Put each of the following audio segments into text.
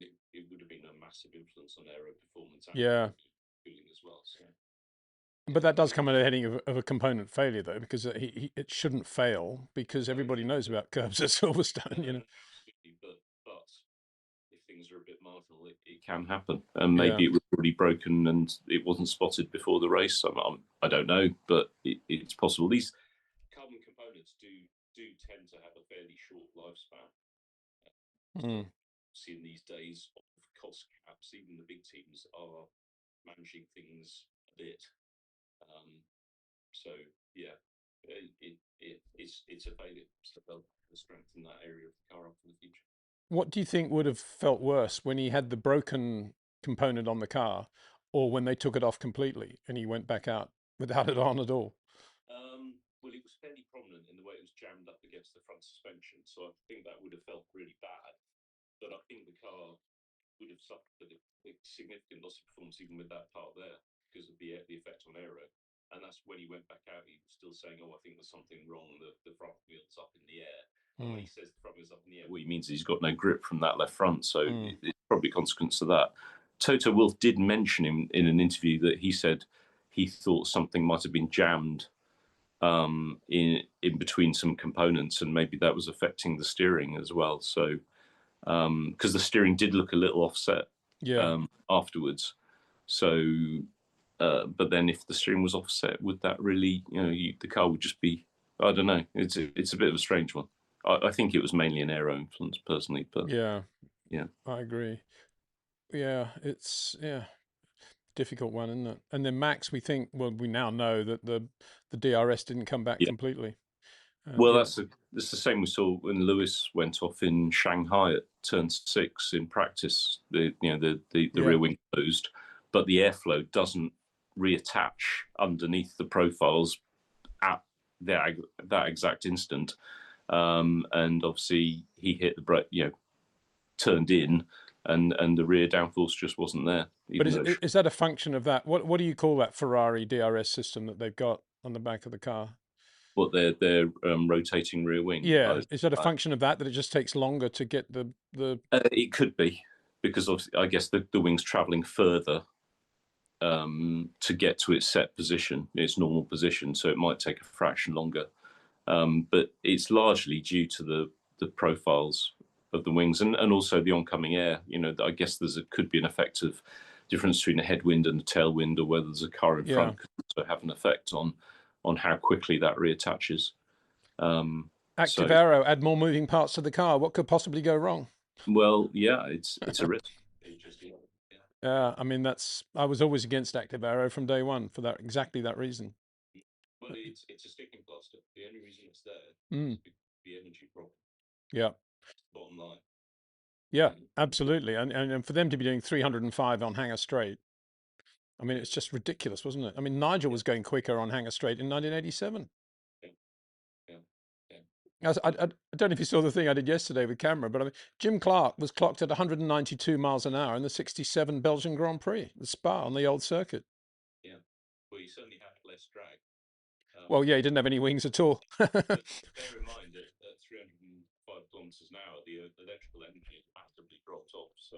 it would have been a massive influence on aero performance and Yeah. cooling as well. So, But that does come at a heading of a component failure, though, because it shouldn't fail because everybody knows about curbs at Silverstone, you know. Absolutely, but if things are a bit marginal, it can happen. And maybe Yeah. it was already broken and it wasn't spotted before the race. I don't know, but it's possible. These carbon components do tend to have a fairly short lifespan. See, in these days of cost caps, even the big teams are managing things a bit. So yeah, it's a failure. So they'll strengthen that area of the car up for the future. What do you think would have felt worse, when he had the broken component on the car, or when they took it off completely and he went back out without it on at all? Well, it was fairly prominent in the way it was jammed up against the front suspension, so I think that would have felt really bad. But I think the car would have suffered a significant loss of performance even with that part there because of the effect on aero. And that's when he went back out, he was still saying, "Oh, I think there's something wrong. The front wheel's up in the air." And when he says the front wheel's up in the air, what he means is he's got no grip from that left front. So it's probably a consequence of that. Toto Wolff did mention in an interview that he said he thought something might have been jammed in between some components, and maybe that was affecting the steering as well. So because the steering did look a little offset afterwards. So, but then if the steering was offset, would that really, the car would just be, I don't know. It's a bit of a strange one. I think it was mainly an aero influence personally, but yeah, yeah, I agree. Yeah, it's difficult one, isn't it? And then Max, we now know that the DRS didn't come back completely. Well, that's the same we saw when Lewis went off in Shanghai at turn 6 in practice. The rear wing closed, but the airflow doesn't reattach underneath the profiles at that exact instant. And obviously he hit the brake, turned in, and the rear downforce just wasn't there. But is that a function of that? What do you call that Ferrari DRS system that they've got on the back of the car? What, their rotating rear wing? Yeah, is that a function of that it just takes longer to get the? It could be, because obviously I guess the wing's travelling further to get to its set position, its normal position, so it might take a fraction longer. But it's largely due to the profiles of the wings and also the oncoming air. I guess could be an effect of difference between a headwind and a tailwind, or whether there's a car in front could also have an effect on how quickly that reattaches. Active aero, add more moving parts to the car. What could possibly go wrong? Well, yeah, it's a risk. I mean, I was always against active aero from day one for exactly that reason. Well, it's a sticking plaster. The only reason it's there is the energy problem. Yeah. That's the bottom line. Yeah, absolutely. And for them to be doing 305 on Hangar Straight, I mean, it's just ridiculous, wasn't it? I mean, Nigel was going quicker on Hangar Straight in 1987. I don't know if you saw the thing I did yesterday with camera, but I mean, Jim Clark was clocked at 192 miles an hour in the 67 Belgian Grand Prix, the Spa on the old circuit. Yeah, well, he certainly had less drag. Well, yeah, he didn't have any wings at all. But bear in mind that at 305 kilometers an hour, the electrical energy has massively dropped off. So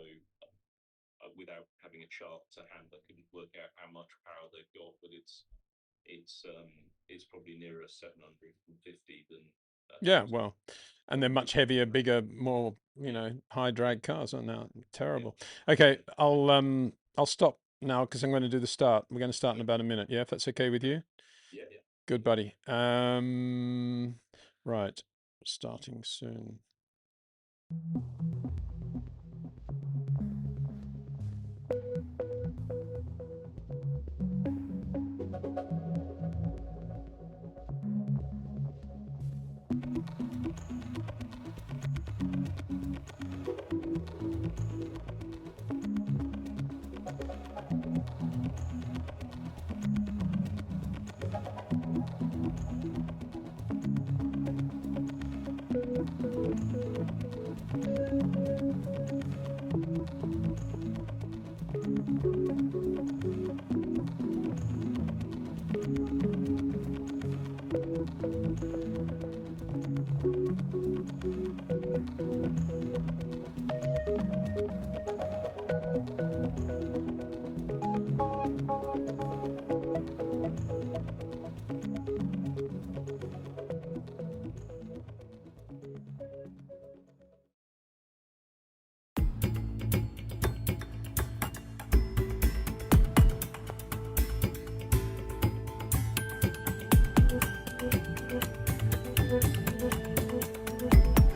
without having a chart to hand, I couldn't work out how much power they've got, but it's probably nearer 750 than. Yeah, well, and they're much heavier, bigger, more high drag cars, aren't they? Terrible. Okay, I'll stop now because I'm going to do the start. We're going to start in about a minute. Yeah, if that's okay with you. Yeah. Good, buddy. Right, starting soon.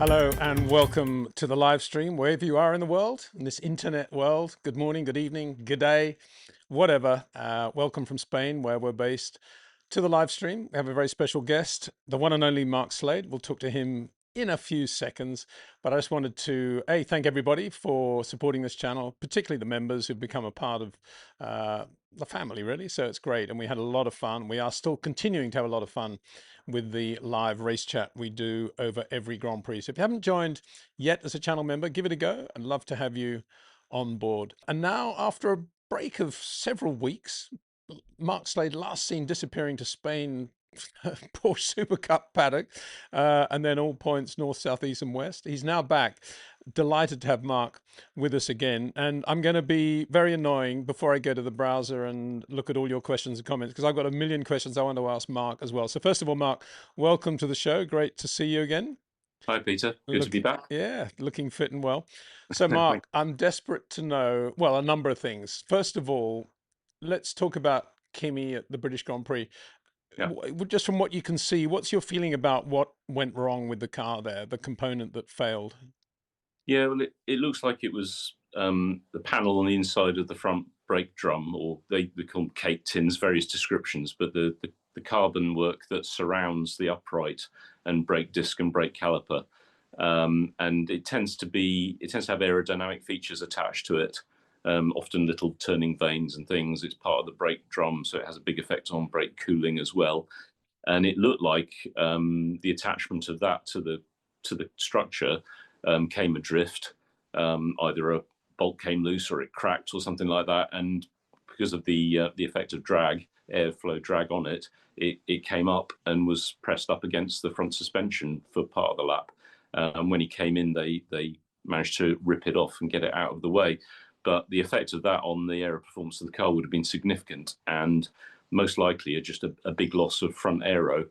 Hello and welcome to the live stream, wherever you are in the world, in this internet world. Good morning, good evening, good day, whatever. Welcome from Spain, where we're based, to the live stream. We have a very special guest, the one and only Mark Slade. We'll talk to him in a few seconds, but I just wanted to thank everybody for supporting this channel, particularly the members who've become a part of the family, really. So it's great, and we had a lot of fun. We are still continuing to have a lot of fun with the live race chat we do over every Grand Prix. So if you haven't joined yet as a channel member, give it a go. I'd love to have you on board. And now, after a break of several weeks, Mark Slade last seen disappearing to Spain, Porsche Super Cup paddock, and then all points north, south, east, and west. He's now back. Delighted to have Mark with us again. And I'm going to be very annoying before I go to the browser and look at all your questions and comments, because I've got a million questions I want to ask Mark as well. So first of all, Mark, welcome to the show. Great to see you again. Hi, Peter. Good to be back. Yeah, looking fit and well. So, Mark, I'm desperate to know, well, a number of things. First of all, let's talk about Kimi at the British Grand Prix. Yeah. Just from what you can see, what's your feeling about what went wrong with the car there, the component that failed? Yeah, well, it looks like it was the panel on the inside of the front brake drum, or they call them cake tins, various descriptions, but the carbon work that surrounds the upright and brake disc and brake caliper. And it tends to have aerodynamic features attached to it, often little turning vanes and things. It's part of the brake drum, so it has a big effect on brake cooling as well. And it looked like the attachment of that to the structure came adrift. Either a bolt came loose or it cracked or something like that. And because of the effect of drag, airflow drag on it, it came up and was pressed up against the front suspension for part of the lap. And when he came in, they managed to rip it off and get it out of the way. But the effect of that on the aero performance of the car would have been significant, and most likely just a big loss of front aero,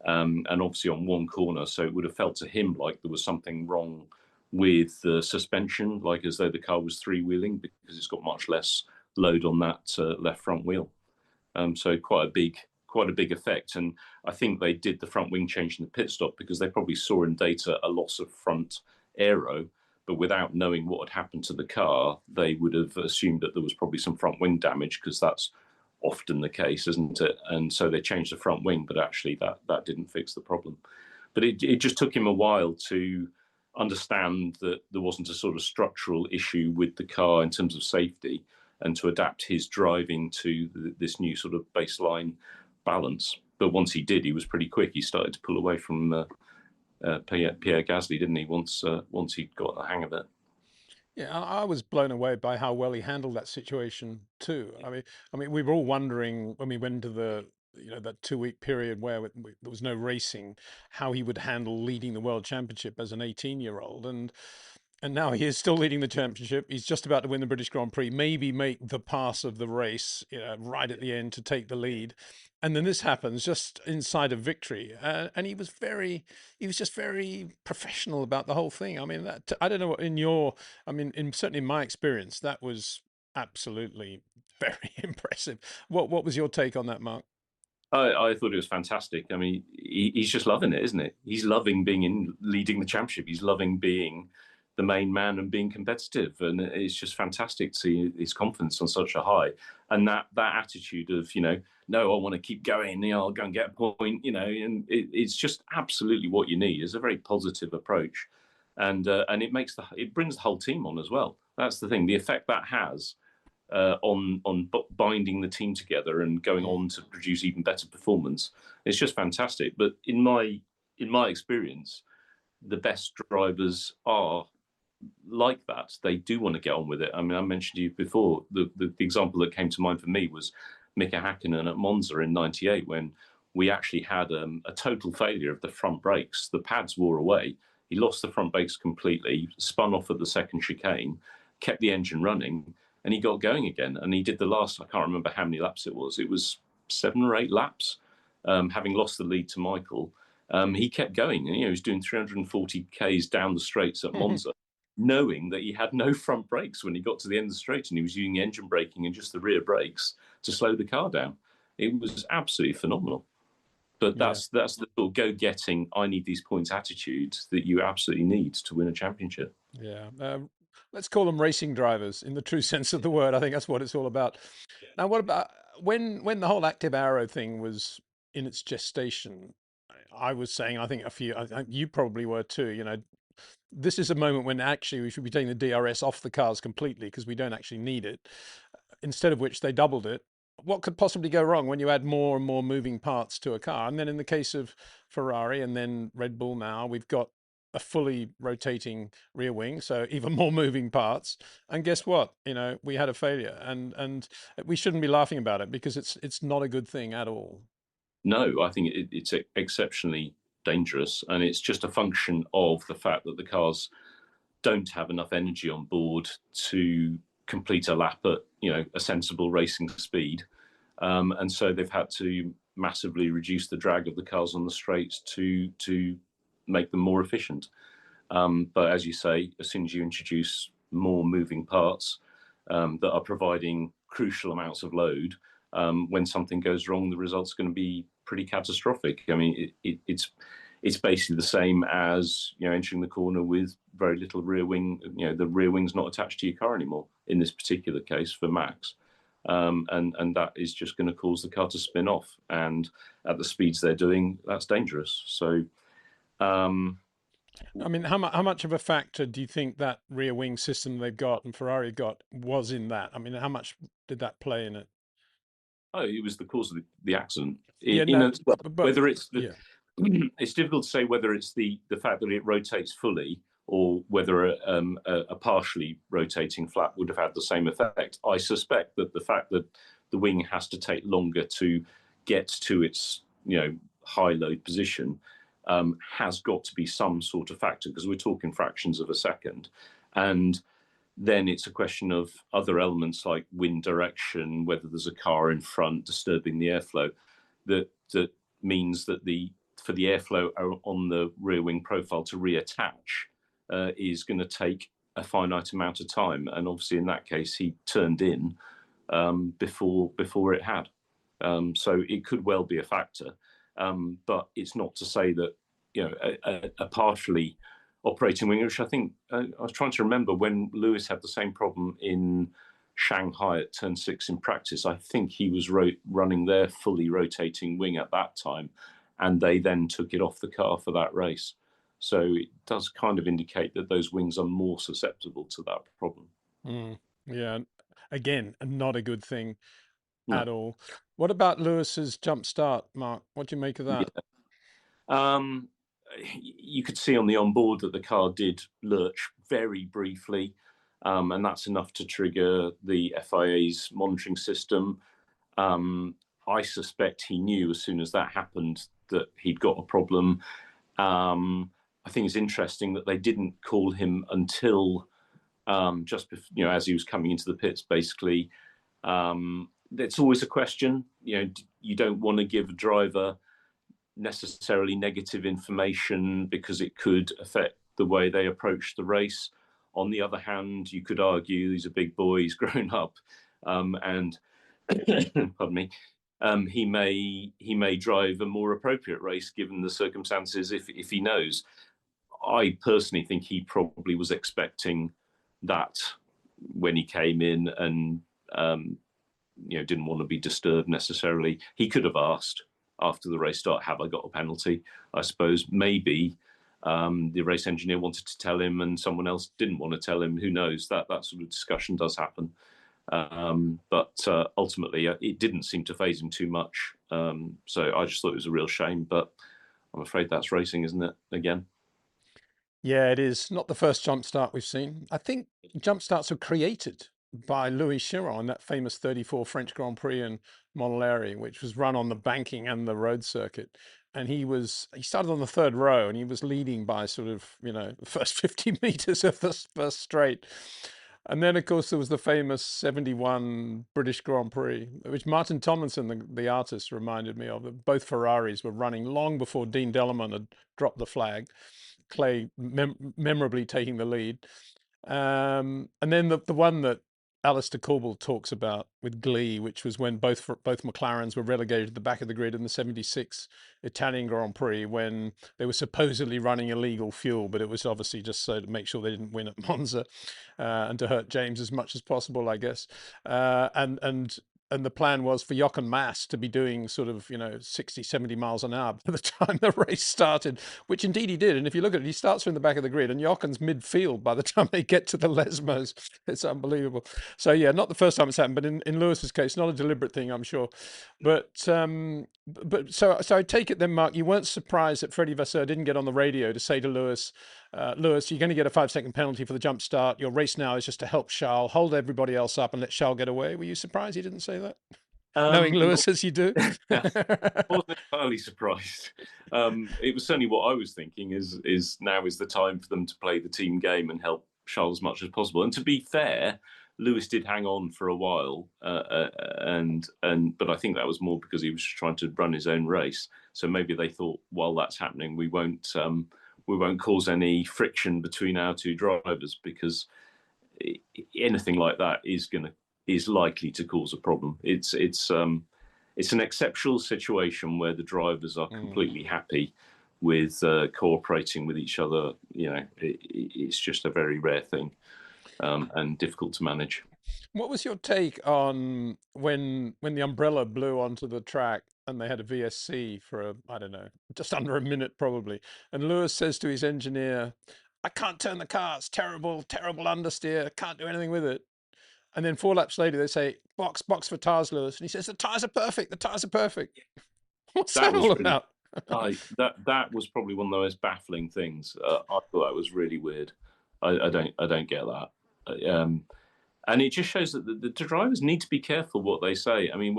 and obviously on one corner. So it would have felt to him like there was something wrong with the suspension, like as though the car was three-wheeling, because it's got much less load on that left front wheel. So quite a big effect. And I think they did the front wing change in the pit stop because they probably saw in data a loss of front aero, but without knowing what had happened to the car, they would have assumed that there was probably some front wing damage, because that's often the case, isn't it? And so they changed the front wing, but actually that didn't fix the problem. But it just took him a while to understand that there wasn't a sort of structural issue with the car in terms of safety, and to adapt his driving to this new sort of baseline balance. But once he did, he was pretty quick. He started to pull away from Pierre Gasly, didn't he? Once he'd got the hang of it. Yeah, I was blown away by how well he handled that situation too. I mean, we were all wondering when we went into that 2-week period where there was no racing, how he would handle leading the world championship as an 18-year-old, and now he is still leading the championship. He's just about to win the British Grand Prix, maybe make the pass of the race, right at the end to take the lead. And then this happens just inside of victory. And he was just very professional about the whole thing. I mean, I don't know what certainly in my experience, that was absolutely very impressive. What was your take on that, Mark? I thought it was fantastic. I mean, he's just loving it, isn't it? He's loving leading the championship. He's loving being the main man and being competitive, and it's just fantastic to see his confidence on such a high, and that attitude of, no, I want to keep going, I'll go and get a point, and it's just absolutely what you need. It's a very positive approach, and it brings the whole team on as well. That's the thing, the effect that has on binding the team together and going on to produce even better performance. It's just fantastic. But in my experience, the best drivers are like that. They do want to get on with it. I mean, I mentioned to you before, the example that came to mind for me was Mika Hakkinen at Monza in '98, when we actually had a total failure of the front brakes. The pads wore away. He lost the front brakes completely, spun off at the second chicane, kept the engine running, and he got going again. And he did the last, I can't remember how many laps it was. It was 7 or 8 laps, having lost the lead to Michael. He kept going, and he was doing 340 Ks down the straights at Monza, knowing that he had no front brakes when he got to the end of the straight, and he was using engine braking and just the rear brakes to slow the car down. It was absolutely phenomenal. But Yeah. that's the sort of go-getting, I need these points attitude that you absolutely need to win a championship. Yeah. Let's call them racing drivers in the true sense of the word. I think that's what it's all about. Now, what about when the whole active arrow thing was in its gestation? I was saying, I think you probably were too. You know, this is a moment when actually we should be taking the DRS off the cars completely because we don't actually need it. Instead of which they doubled it. What could possibly go wrong when you add more and more moving parts to a car? And then in the case of Ferrari and then Red Bull now, we've got a fully rotating rear wing, so even more moving parts. And guess what? You know, we had a failure, and we shouldn't be laughing about it because it's not a good thing at all. No, I think it's exceptionally dangerous, and it's just a function of the fact that the cars don't have enough energy on board to complete a lap at a sensible racing speed, and so they've had to massively reduce the drag of the cars on the straights to make them more efficient. But as you say, as soon as you introduce more moving parts that are providing crucial amounts of load, when something goes wrong, the result's going to be pretty catastrophic. I mean, it's basically the same as entering the corner with very little rear wing. The rear wing's not attached to your car anymore in this particular case for Max, and that is just going to cause the car to spin off. And at the speeds they're doing, that's dangerous. So. I mean, how much of a factor do you think that rear wing system they've got and Ferrari got was in that? I mean, how much did that play in it? Oh, it was the cause of the accident. Yeah, no, Whether it's yeah. it's difficult to say whether it's the fact that it rotates fully or whether a partially rotating flap would have had the same effect. I suspect that the fact that the wing has to take longer to get to its high load position has got to be some sort of factor, because we're talking fractions of a second, and then it's a question of other elements like wind direction, whether there's a car in front disturbing the airflow, that means that for the airflow on the rear wing profile to reattach is going to take a finite amount of time. And obviously in that case, he turned in before it had. So it could well be a factor. But it's not to say that a partially operating wing, which I think I was trying to remember when Lewis had the same problem in Shanghai at turn 6 in practice. I think he was running their fully rotating wing at that time, and they then took it off the car for that race. So it does kind of indicate that those wings are more susceptible to that problem. Yeah, again, not a good thing at No. all. What about Lewis's jump start, Mark? What do you make of that? Yeah. You could see on the onboard that the car did lurch very briefly, and that's enough to trigger the FIA's monitoring system. I suspect he knew as soon as that happened that he'd got a problem. I think it's interesting that they didn't call him until just before, as he was coming into the pits, basically. It's always a question. You don't want to give a driver necessarily negative information because it could affect the way they approach the race. On the other hand, you could argue he's a big boy, he's grown up, and pardon me, he may drive a more appropriate race given the circumstances if he knows. I personally think he probably was expecting that when he came in, and didn't want to be disturbed necessarily. He could have asked after the race start, have I got a penalty? I suppose maybe the race engineer wanted to tell him and someone else didn't want to tell him. Who knows? That sort of discussion does happen. But ultimately, it didn't seem to faze him too much. So I just thought it was a real shame. But I'm afraid that's racing, isn't it? Again. Yeah, it is not the first jump start we've seen. I think jump starts were created by Louis Chiron in that famous 34 French Grand Prix in Montlhéry, which was run on the banking and the road circuit. And he started on the third row and he was leading by sort of, the first 50 meters of the first straight. And then, of course, there was the famous 71 British Grand Prix, which Martin Tomlinson, the artist, reminded me of. Both Ferraris were running long before Dean Dellerman had dropped the flag. Clay memorably taking the lead. And then the one that Alistair Corbell talks about with glee, which was when both McLarens were relegated to the back of the grid in the '76 Italian Grand Prix, when they were supposedly running illegal fuel, but it was obviously just so to make sure they didn't win at Monza, and to hurt James as much as possible, I guess. And the plan was for Jochen Mass to be doing sort of, 60, 70 miles an hour by the time the race started, which indeed he did. And if you look at it, he starts from the back of the grid and Jochen's midfield by the time they get to the Lesmos. It's unbelievable. So, yeah, not the first time it's happened, but in Lewis's case, not a deliberate thing, I'm sure. But so I take it then, Mark, you weren't surprised that Freddie Vasseur didn't get on the radio to say to Lewis, Lewis, you're going to get a 5-second penalty for the jump start. Your race now is just to help Charles, hold everybody else up and let Charles get away. Were you surprised he didn't say that? Knowing Lewis as you do? I wasn't entirely surprised. It was certainly what I was thinking is now is the time for them to play the team game and help Charles as much as possible. And to be fair, Lewis did hang on for a while, but I think that was more because he was trying to run his own race. So maybe they thought, while that's happening, we won't cause any friction between our two drivers, because anything like that is likely to cause a problem. It's an exceptional situation where the drivers are completely happy with cooperating with each other. It's just a very rare thing, and difficult to manage. What was your take on when the umbrella blew onto the track and they had a VSC for I don't know, just under a minute probably, and Lewis says to his engineer, "I can't turn the car. It's terrible understeer. Can't do anything with it." And then 4 laps later, they say, box for tyres, Lewis. And he says, the tyres are perfect. What's that all about? That was probably one of the most baffling things. I thought that was really weird. I don't get that. And it just shows that the drivers need to be careful what they say. I mean,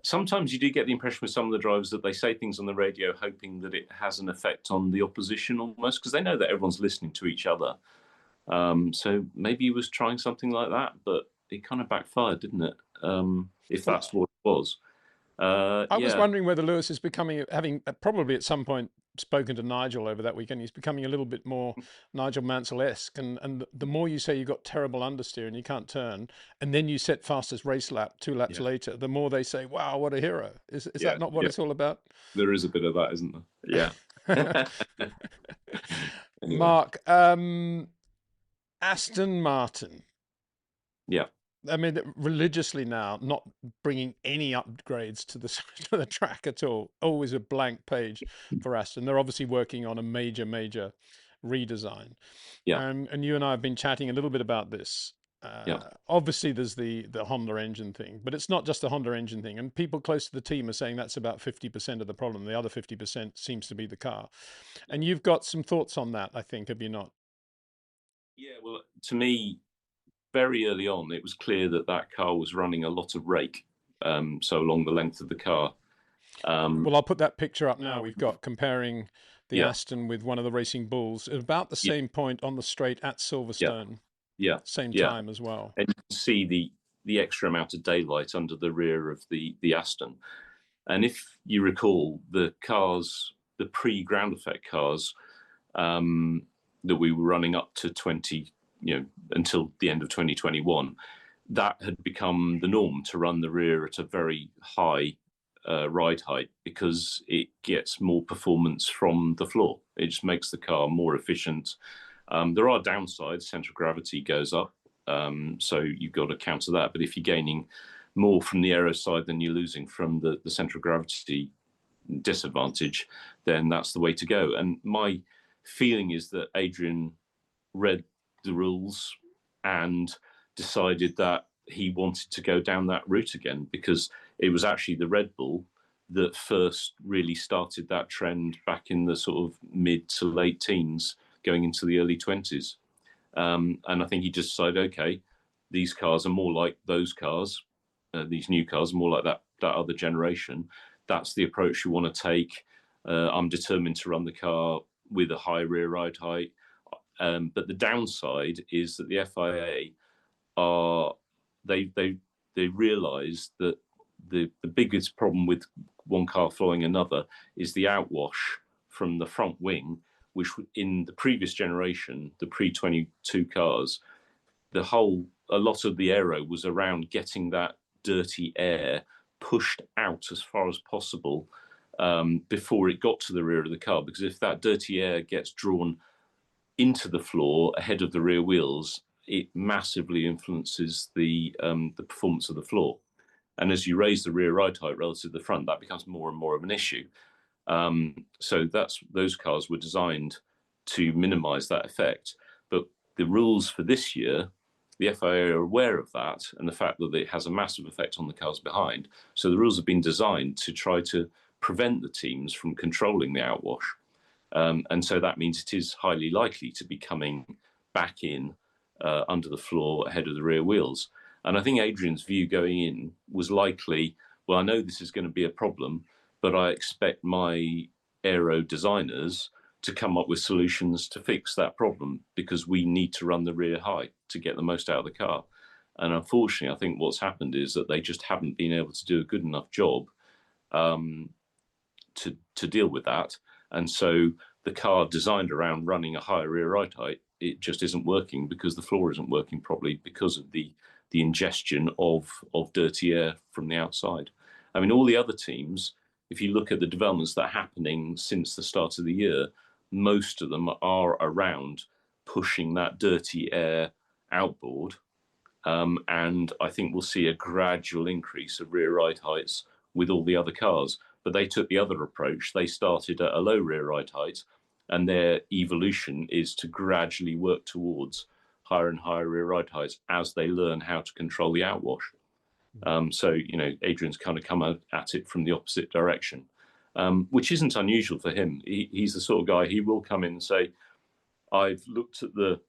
sometimes you do get the impression with some of the drivers that they say things on the radio hoping that it has an effect on the opposition almost, because they know that everyone's listening to each other. So maybe he was trying something like that, but it kind of backfired, didn't it? If that's what it was. I was wondering whether Lewis is having probably at some point spoken to Nigel over that weekend. He's becoming a little bit more Nigel Mansell-esque. And the more you say you've got terrible understeer and you can't turn, and then you set fastest race lap 2 laps later, the more they say, wow, what a hero. Is that not what it's all about? There is a bit of that, isn't there? Yeah. Anyway. Mark, Aston Martin. Yeah. I mean, religiously now, not bringing any upgrades to the track at all. Always a blank page for Aston. They're obviously working on a major redesign. Yeah. And you and I have been chatting a little bit about this. Obviously, there's the Honda engine thing, but it's not just the Honda engine thing. And people close to the team are saying that's about 50% of the problem. The other 50% seems to be the car. And you've got some thoughts on that, I think, have you not? Yeah, well, to me, very early on, it was clear that car was running a lot of rake, so along the length of the car. Well, I'll put that picture up now. We've got comparing the Aston with one of the Racing Bulls at about the same point on the straight at Silverstone. Yeah. Same time as well. And you can see the extra amount of daylight under the rear of the Aston. And if you recall, the pre-ground effect cars that we were running up to until the end of 2021, that had become the norm to run the rear at a very high ride height, because it gets more performance from the floor. It just makes the car more efficient. There are downsides. Central of gravity goes up, so you've got to counter that. But if you're gaining more from the aero side than you're losing from the central of gravity disadvantage, then that's the way to go. And my feeling is that Adrian read the rules and decided that he wanted to go down that route again, because it was actually the Red Bull that first really started that trend back in the sort of mid to late teens, going into the early 20s. And I think he just decided, okay, these cars are more like those cars, these new cars are more like that other generation. That's the approach you want to take. I'm determined to run the car with a high rear ride height. But the downside is that the FIA they realise that the biggest problem with one car following another is the outwash from the front wing, which in the previous generation, the pre-22 cars, the whole a lot of the aero was around getting that dirty air pushed out as far as possible before it got to the rear of the car, because if that dirty air gets drawn into the floor ahead of the rear wheels, it massively influences the performance of the floor. And as you raise the rear ride height relative to the front, that becomes more and more of an issue. So those cars were designed to minimize that effect. But the rules for this year, the FIA are aware of that and the fact that it has a massive effect on the cars behind. So the rules have been designed to try to prevent the teams from controlling the outwash. And so that means it is highly likely to be coming back in under the floor ahead of the rear wheels. And I think Adrian's view going in was likely, well, I know this is going to be a problem, but I expect my aero designers to come up with solutions to fix that problem, because we need to run the rear high to get the most out of the car. And unfortunately, I think what's happened is that they just haven't been able to do a good enough job to deal with that. And so the car designed around running a higher rear ride height, it just isn't working because the floor isn't working properly because of the ingestion of dirty air from the outside. I mean, all the other teams, if you look at the developments that are happening since the start of the year, most of them are around pushing that dirty air outboard. And I think we'll see a gradual increase of rear ride heights with all the other cars. But they took the other approach. They started at a low rear ride height, and their evolution is to gradually work towards higher and higher rear ride heights as they learn how to control the outwash. So, you know, Adrian's kind of come at it from the opposite direction, which isn't unusual for him. He's the sort of guy, he will come in and say, I've looked at the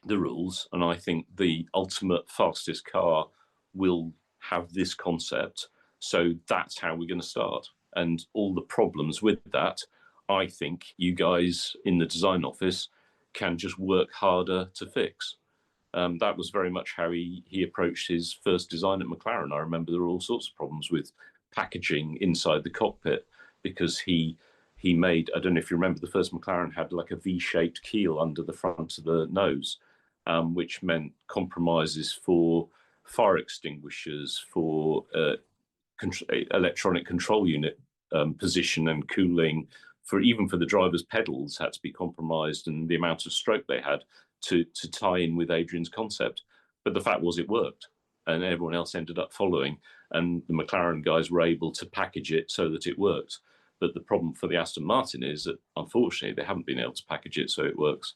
rules and I think the ultimate fastest car will have this concept. So that's how we're going to start. And all the problems with that, I think you guys in the design office can just work harder to fix. That was very much how he approached his first design at McLaren. I remember there were all sorts of problems with packaging inside the cockpit because he made, I don't know if you remember, the first McLaren had like a V-shaped keel under the front of the nose, which meant compromises for fire extinguishers, for electronic control unit position and cooling, even for the driver's pedals had to be compromised, and the amount of stroke they had to tie in with Adrian's concept. But the fact was it worked, and everyone else ended up following, and the McLaren guys were able to package it so that it worked. But the problem for the Aston Martin is that, unfortunately, they haven't been able to package it so it works,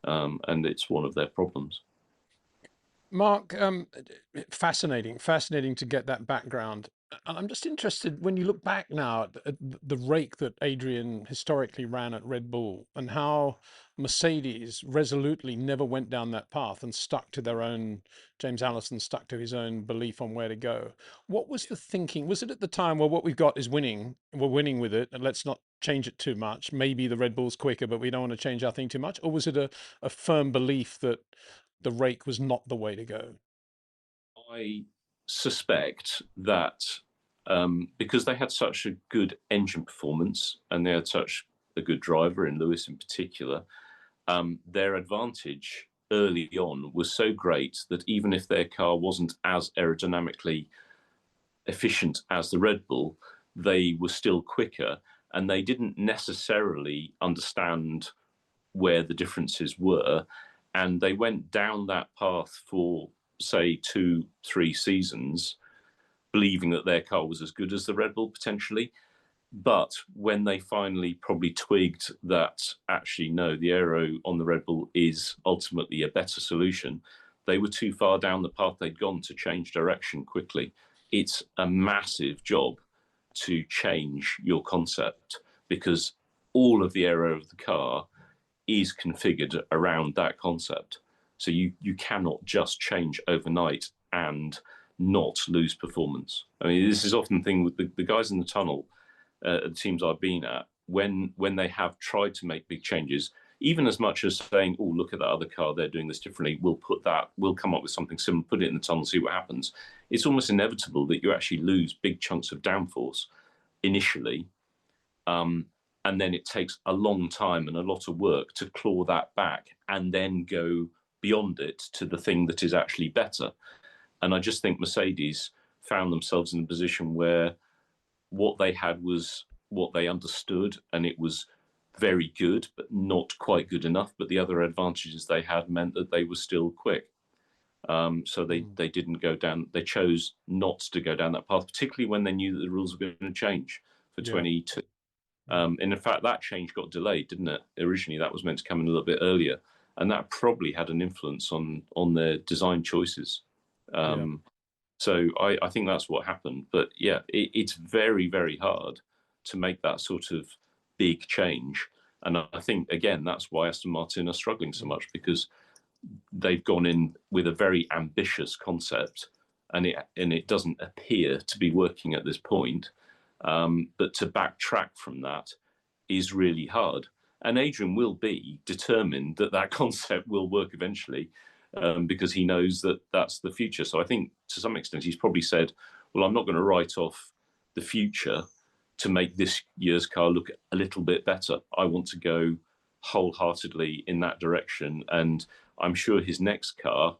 and it's one of their problems. Mark, fascinating to get that background. I'm just interested, when you look back now at the rake that Adrian historically ran at Red Bull and how Mercedes resolutely never went down that path and stuck to their own, James Allison stuck to his own belief on where to go. What was the thinking? Was it at the time, well, what we've got is winning, we're winning with it, and let's not change it too much. Maybe the Red Bull's quicker, but we don't want to change our thing too much? Or was it a firm belief that the rake was not the way to go? I suspect that because they had such a good engine performance and they had such a good driver in Lewis in particular, their advantage early on was so great that even if their car wasn't as aerodynamically efficient as the Red Bull, they were still quicker, and they didn't necessarily understand where the differences were. And they went down that path for, say, 2-3 seasons, believing that their car was as good as the Red Bull potentially. But when they finally probably twigged that actually, no, the aero on the Red Bull is ultimately a better solution, they were too far down the path they'd gone to change direction quickly. It's a massive job to change your concept because all of the aero of the car is configured around that concept. So you cannot just change overnight and not lose performance. I mean, this is often the thing with the guys in the tunnel, the teams I've been at, when they have tried to make big changes, even as much as saying, oh, look at that other car, they're doing this differently, we'll come up with something similar, put it in the tunnel, see what happens. It's almost inevitable that you actually lose big chunks of downforce initially. And then it takes a long time and a lot of work to claw that back and then go beyond it to the thing that is actually better. And I just think Mercedes found themselves in a position where what they had was what they understood, and it was very good, but not quite good enough. But the other advantages they had meant that they were still quick. So they didn't go down. They chose not to go down that path, particularly when they knew that the rules were going to change for 22. And in fact, that change got delayed, didn't it? Originally, that was meant to come in a little bit earlier, and that probably had an influence on their design choices. So I think that's what happened. But yeah, it's very, very hard to make that sort of big change. And I think, again, that's why Aston Martin are struggling so much, because they've gone in with a very ambitious concept, and it doesn't appear to be working at this point. But to backtrack from that is really hard. And Adrian will be determined that that concept will work eventually, because he knows that that's the future. So I think to some extent he's probably said, well, I'm not going to write off the future to make this year's car look a little bit better. I want to go wholeheartedly in that direction. And I'm sure his next car,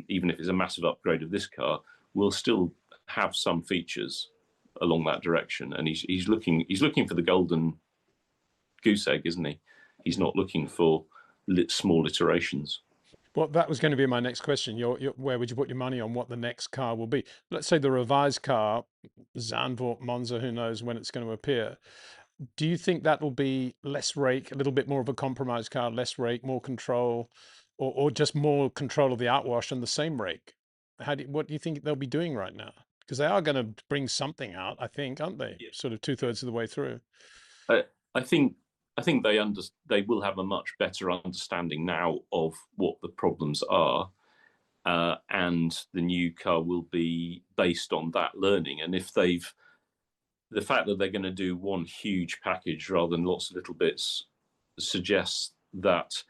even if it's a massive upgrade of this car, will still have some features along that direction. And he's looking for the golden goose egg, isn't he? He's not looking for small iterations. Well, that was going to be my next question. Where would you put your money on what the next car will be? Let's say the revised car, Zandvoort, Monza, who knows when it's going to appear. Do you think that will be less rake, a little bit more of a compromised car, less rake, more control, or just more control of the outwash and the same rake? What do you think they'll be doing right now? Because they are going to bring something out, I think, aren't they? Yeah. Sort of 2/3 of the way through. I think they will have a much better understanding now of what the problems are, and the new car will be based on that learning. And if the fact that they're going to do one huge package rather than lots of little bits suggests that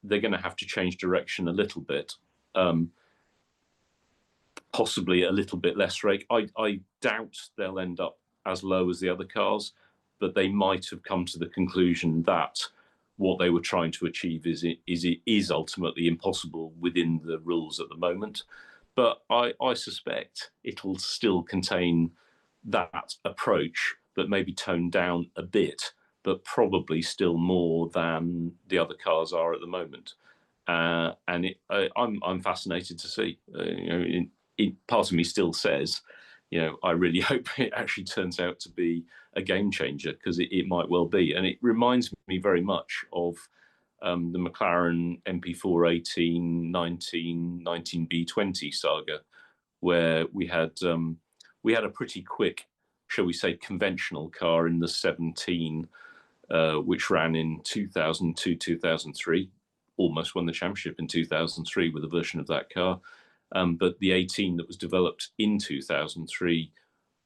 they're going to have to change direction a little bit, possibly a little bit less rake. I doubt they'll end up as low as the other cars, but they might have come to the conclusion that what they were trying to achieve is ultimately impossible within the rules at the moment. But I suspect it'll still contain that approach, but maybe toned down a bit, but probably still more than the other cars are at the moment. And I'm fascinated to see. Part of me still says, I really hope it actually turns out to be a game changer, because it might well be. And it reminds me very much of the McLaren MP4 18, 19, 19B20 saga, where we had a pretty quick, shall we say, conventional car in the 17, which ran in 2002, 2003, almost won the championship in 2003 with a version of that car. But the 18 that was developed in 2003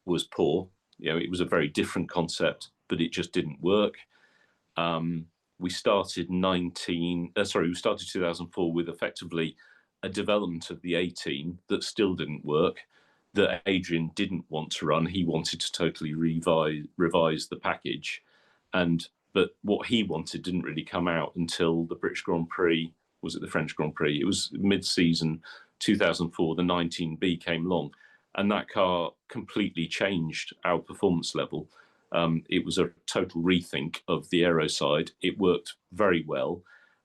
was poor. It was a very different concept, but it just didn't work. We started 2004 with effectively a development of the 18 that still didn't work, that Adrian didn't want to run. He wanted to totally revise the package. But what he wanted didn't really come out until the British Grand Prix. Was it the French Grand Prix? It was mid-season 2004. The 19B came along, and that car completely changed our performance level. It was a total rethink of the aero side. It worked very well,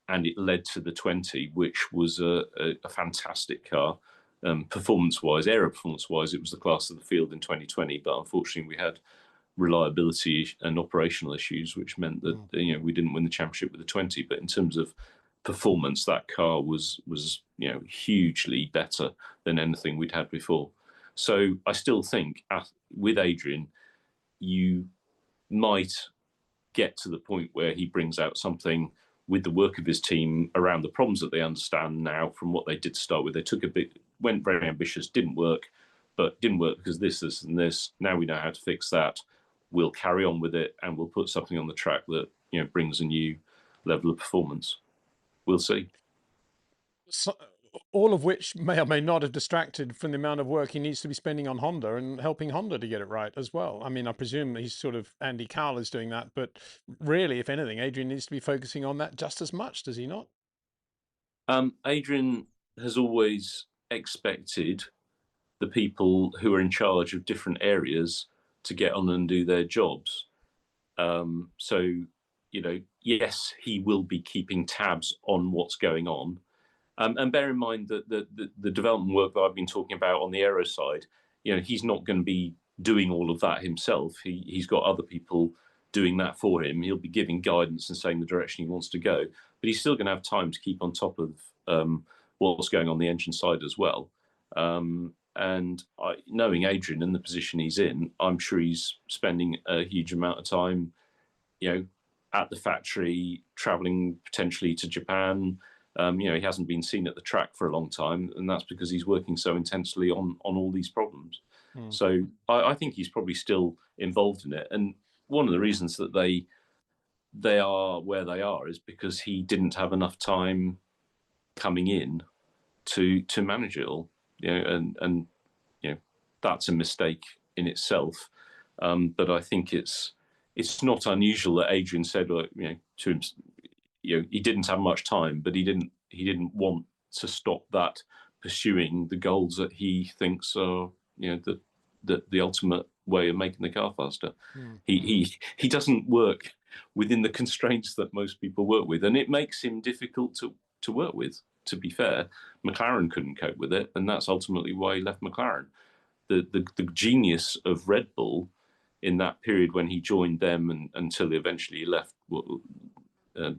and it led to the 20, which was a fantastic car. Performance-wise, aero performance-wise, it was the class of the field in 2020, but unfortunately we had reliability and operational issues, which meant that we didn't win the championship with the 20. But in terms of performance, that car was hugely better than anything we'd had before. So I still think with Adrian, you might get to the point where he brings out something with the work of his team around the problems that they understand now from what they did start with. They went very ambitious, didn't work because this, and this. Now we know how to fix that. We'll carry on with it, and we'll put something on the track that brings a new level of performance. We'll see. So, all of which may or may not have distracted from the amount of work he needs to be spending on Honda and helping Honda to get it right as well. I mean, I presume he's sort of Andy Cowell is doing that, but really, if anything, Adrian needs to be focusing on that just as much, does he not? Adrian has always expected the people who are in charge of different areas to get on and do their jobs. So, you know, yes, he will be keeping tabs on what's going on. And bear in mind that the development work that I've been talking about on the aero side, you know, he's not going to be doing all of that himself. He's got other people doing that for him. He'll be giving guidance and saying the direction he wants to go, but he's still going to have time to keep on top of what's going on the engine side as well. And knowing Adrian and the position he's in, I'm sure he's spending a huge amount of time, you know, at the factory, traveling potentially to Japan. You know, he hasn't been seen at the track for a long time, and that's because he's working so intensely on all these problems. So I think he's probably still involved in it. And one of the reasons that they are where they are is because he didn't have enough time coming in to manage it all. You know, and you know, that's a mistake in itself. But I think it's not unusual that Adrian said, you know, to him, you know, he didn't have much time, but he didn't want to stop that pursuing the goals that he thinks are, you know, the ultimate way of making the car faster. He doesn't work within the constraints that most people work with, and it makes him difficult to work with. To be fair, McLaren couldn't cope with it, and that's ultimately why he left McLaren. The genius of Red Bull in that period when he joined them and until eventually he left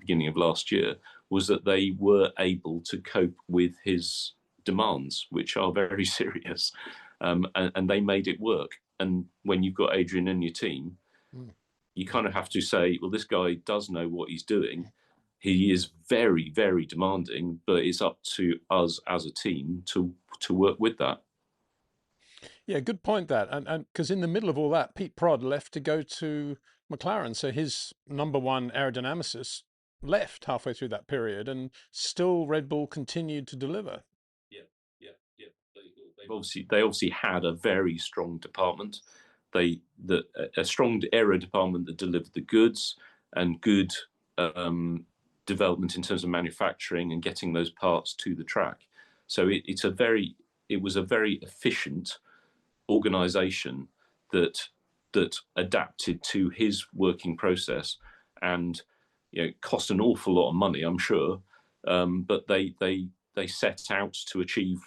beginning of last year was that they were able to cope with his demands, which are very serious, and they made it work. And when you've got Adrian in your team, you kind of have to say, well, this guy does know what he's doing. He is very, very demanding, but it's up to us as a team to work with that. Yeah, good point that. And because in the middle of all that, Pete Prod left to go to McLaren. So his number one aerodynamicist left halfway through that period, and still Red Bull continued to deliver. They obviously had a very strong department. A strong aero department that delivered the goods and good development in terms of manufacturing and getting those parts to the track. So it was a very efficient organization that adapted to his working process, and you know, cost an awful lot of money, I'm sure, but they set out to achieve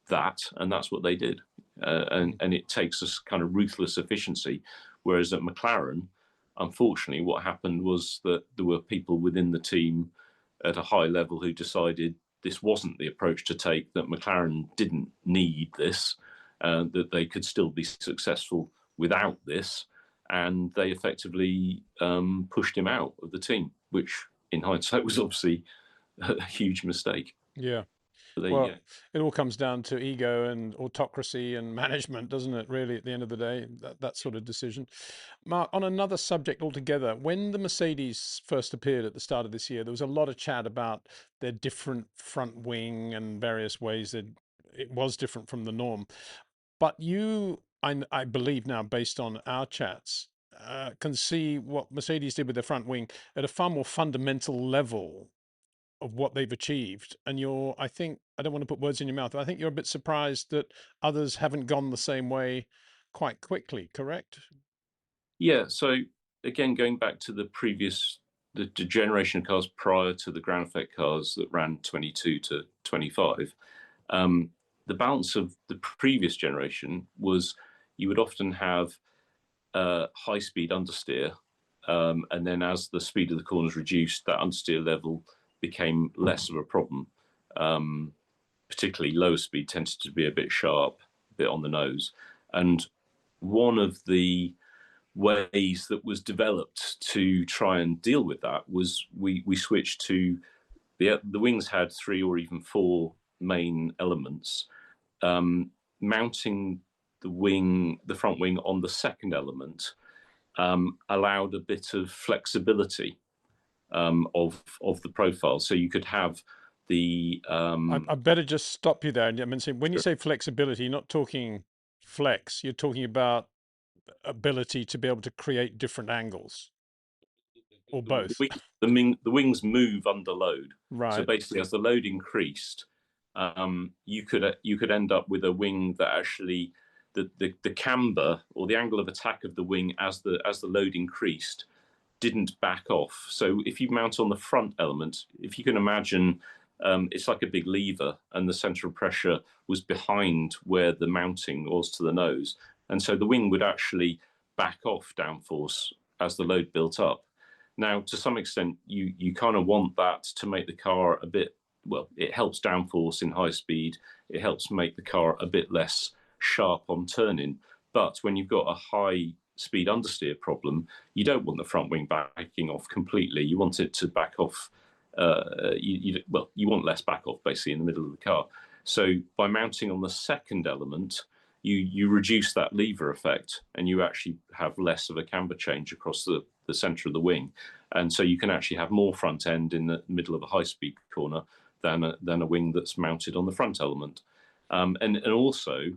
that, and that's what they did. And it takes this kind of ruthless efficiency. Whereas at McLaren, unfortunately, what happened was that there were people within the team at a high level who decided this wasn't the approach to take, that McLaren didn't need this, that they could still be successful without this. And they effectively pushed him out of the team, which in hindsight was obviously a huge mistake. Yeah. Well, it all comes down to ego and autocracy and management, doesn't it, really, at the end of the day, that sort of decision. Mark, on another subject altogether, when the Mercedes first appeared at the start of this year, there was a lot of chat about their different front wing and various ways that it was different from the norm. But you, I believe now, based on our chats, can see what Mercedes did with their front wing at a far more fundamental level of what they've achieved. And I think, I don't want to put words in your mouth, but I think you're a bit surprised that others haven't gone the same way quite quickly, correct? Yeah, so again, going back to the generation of cars prior to the ground effect cars that ran 22 to 25, the balance of the previous generation was you would often have high speed understeer, and then as the speed of the corners reduced, that understeer level became less of a problem. Particularly lower speed tended to be a bit sharp, a bit on the nose. And one of the ways that was developed to try and deal with that was we switched to the wings had 3 or even 4 main elements. Mounting the front wing on the second element allowed a bit of flexibility of the profile, so you could have the. I better just stop you there. I mean, when you say flexibility, you're not talking flex. You're talking about ability to be able to create different angles. or both? The wings move under load. Right. So basically, as the load increased, you could end up with a wing that actually the camber or the angle of attack of the wing as the load increased didn't back off. So if you mount on the front element, if you can imagine, it's like a big lever, and the central pressure was behind where the mounting was to the nose, and so the wing would actually back off downforce as the load built up. Now, to some extent, you kind of want that to make the car a bit, well, it helps downforce in high speed. It helps make the car a bit less sharp on turning. But when you've got a high speed understeer problem, you don't want the front wing backing off completely. You want it to back off. You want less back off basically in the middle of the car. So by mounting on the second element, you reduce that lever effect, and you actually have less of a camber change across the center of the wing, and so you can actually have more front end in the middle of a high speed corner than a wing that's mounted on the front element. And also,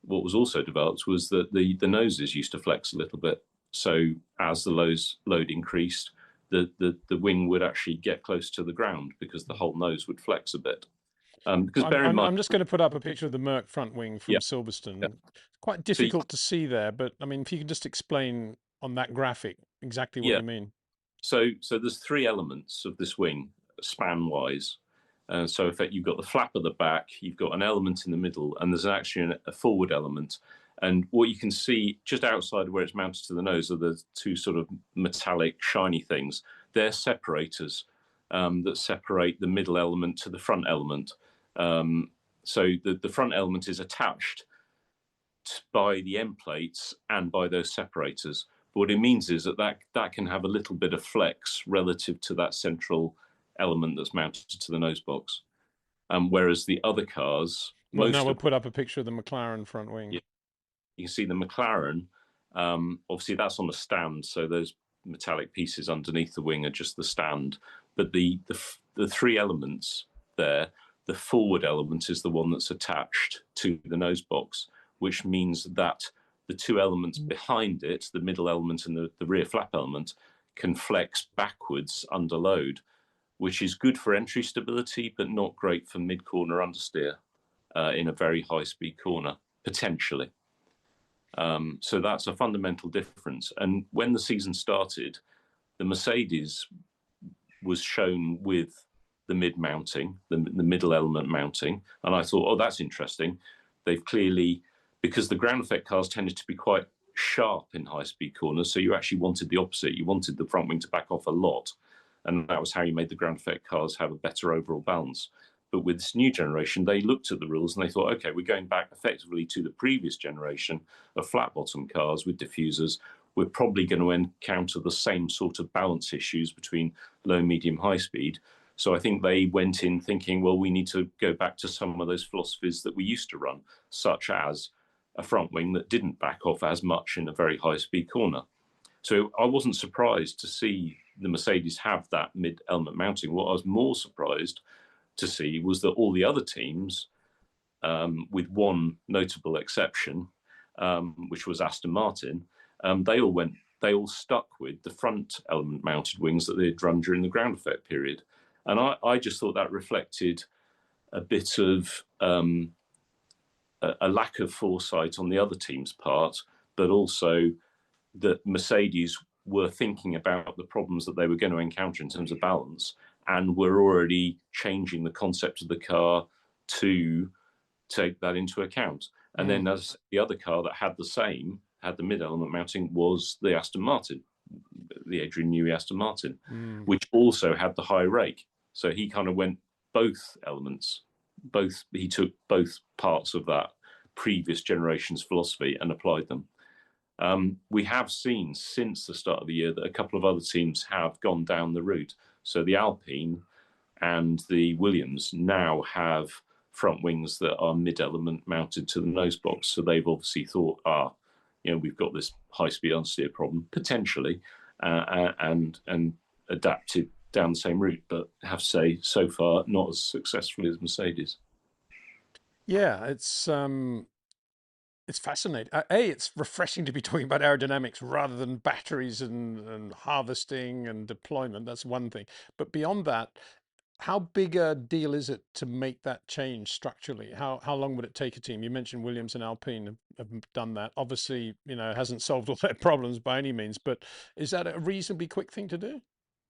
what was also developed was that the noses used to flex a little bit. So as the load increased, the wing would actually get close to the ground because the whole nose would flex a bit. Because I'm just going to put up a picture of the Merc front wing from Silverstone. Yeah. Quite difficult to see there, but I mean, if you could just explain on that graphic exactly what you mean. So there's three elements of this wing span-wise. So in fact, you've got the flap at the back, you've got an element in the middle, and there's actually a forward element. And what you can see just outside where it's mounted to the nose are the two sort of metallic, shiny things. They're separators that separate the middle element to the front element. So the front element is attached by the end plates and by those separators. But what it means is that can have a little bit of flex relative to that central element that's mounted to the nose box. Whereas the other cars... Well, now we'll put up a picture of the McLaren front wing. Yeah, you can see the McLaren, obviously that's on a stand, so those metallic pieces underneath the wing are just the stand. But the three elements there, the forward element is the one that's attached to the nose box, which means that the two elements behind it, the middle element and the rear flap element, can flex backwards under load, which is good for entry stability, but not great for mid-corner understeer in a very high-speed corner, potentially. So that's a fundamental difference. And when the season started, the Mercedes was shown with the mid-mounting, the middle element mounting, and I thought, oh, that's interesting. They've clearly, because the ground effect cars tended to be quite sharp in high-speed corners, so you actually wanted the opposite. You wanted the front wing to back off a lot, and that was how you made the ground effect cars have a better overall balance. But with this new generation, they looked at the rules and they thought, okay, we're going back effectively to the previous generation of flat-bottom cars with diffusers. We're probably going to encounter the same sort of balance issues between low, medium, high speed. So I think they went in thinking, well, we need to go back to some of those philosophies that we used to run, such as a front wing that didn't back off as much in a very high-speed corner. So I wasn't surprised to see the Mercedes have that mid-element mounting. What I was more surprised to see was that all the other teams, with one notable exception, which was Aston Martin, they all stuck with the front element mounted wings that they'd run during the ground effect period. And I just thought that reflected a bit of a lack of foresight on the other team's part, but also that Mercedes were thinking about the problems that they were going to encounter in terms of balance, and were already changing the concept of the car to take that into account. And then as the other car that had the mid-element mounting was the Aston Martin, the Adrian Newey Aston Martin, which also had the high rake. So he kind of went both elements, he took both parts of that previous generation's philosophy and applied them. We have seen since the start of the year that a couple of other teams have gone down the route. So the Alpine and the Williams now have front wings that are mid-element mounted to the nose box. So they've obviously thought, we've got this high-speed understeer problem potentially, and adapted down the same route, but have to say so far not as successfully as Mercedes. Yeah, it's it's fascinating. It's refreshing to be talking about aerodynamics rather than batteries and harvesting and deployment. That's one thing. But beyond that, how big a deal is it to make that change structurally? How long would it take a team? You mentioned Williams and Alpine have done that. Obviously, you know, it hasn't solved all their problems by any means, but is that a reasonably quick thing to do?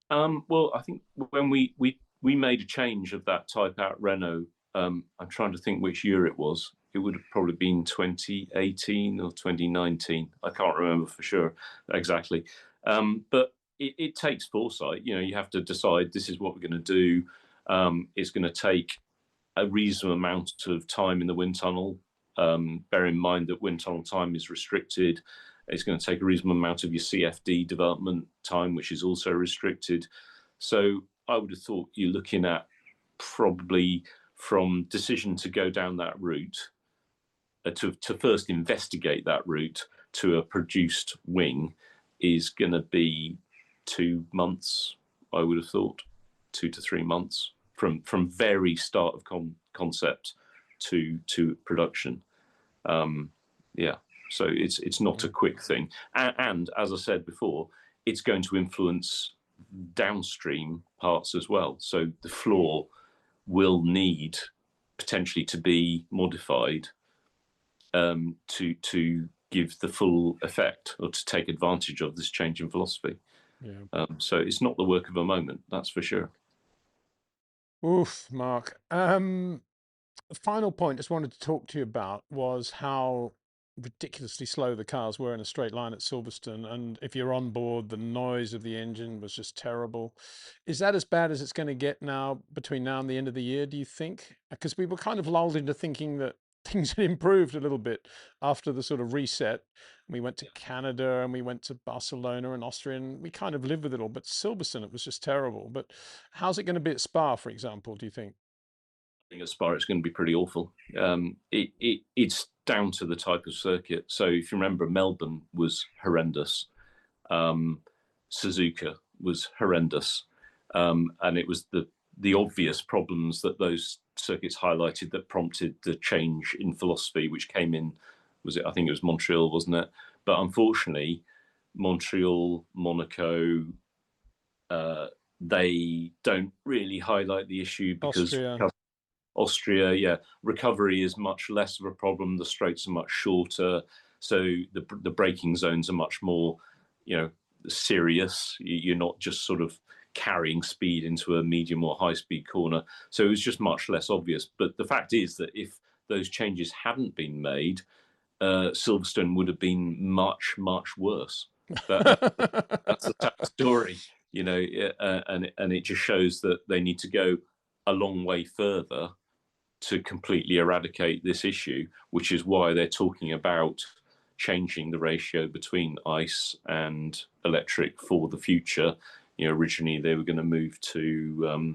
Well, I think when we made a change of that type out Renault, I'm trying to think which year it was. It would have probably been 2018 or 2019. I can't remember for sure exactly. But it takes foresight. You know, you have to decide this is what we're going to do. It's going to take a reasonable amount of time in the wind tunnel. Bear in mind that wind tunnel time is restricted. It's going to take a reasonable amount of your CFD development time, which is also restricted. So I would have thought you're looking at probably from decision to go down that route, to first investigate that route to a produced wing is going to be 2 months, I would have thought, 2 to 3 months from very start of concept to production. Yeah. So it's not a quick thing. And as I said before, it's going to influence downstream parts as well. So the floor will need potentially to be modified to give the full effect or to take advantage of this change in philosophy. Yeah. So it's not the work of a moment, that's for sure. Oof, Mark. Final point I just wanted to talk to you about was how ridiculously slow the cars were in a straight line at Silverstone. And if you're on board, the noise of the engine was just terrible. Is that as bad as it's going to get now between now and the end of the year, do you think? Because we were kind of lulled into thinking that things had improved a little bit after the sort of reset. We went to Canada and we went to Barcelona and Austria, and we kind of lived with it all. But Silverstone, it was just terrible. But how's it going to be at Spa, for example, do you think? I think at Spa it's going to be pretty awful. It's down to the type of circuit. So if you remember, Melbourne was horrendous. Suzuka was horrendous. And it was the obvious problems that those circuits highlighted that prompted the change in philosophy, which came in, I think it was Montreal, wasn't it? But unfortunately, Montreal, Monaco, they don't really highlight the issue because Austria, yeah, recovery is much less of a problem. The straights are much shorter, so the braking zones are much more, serious. You're not just sort of carrying speed into a medium or high speed corner. So it was just much less obvious. But the fact is that if those changes hadn't been made, Silverstone would have been much, much worse. But that's a tough story, and it just shows that they need to go a long way further to completely eradicate this issue, which is why they're talking about changing the ratio between ICE and electric for the future. Originally they were going to move to,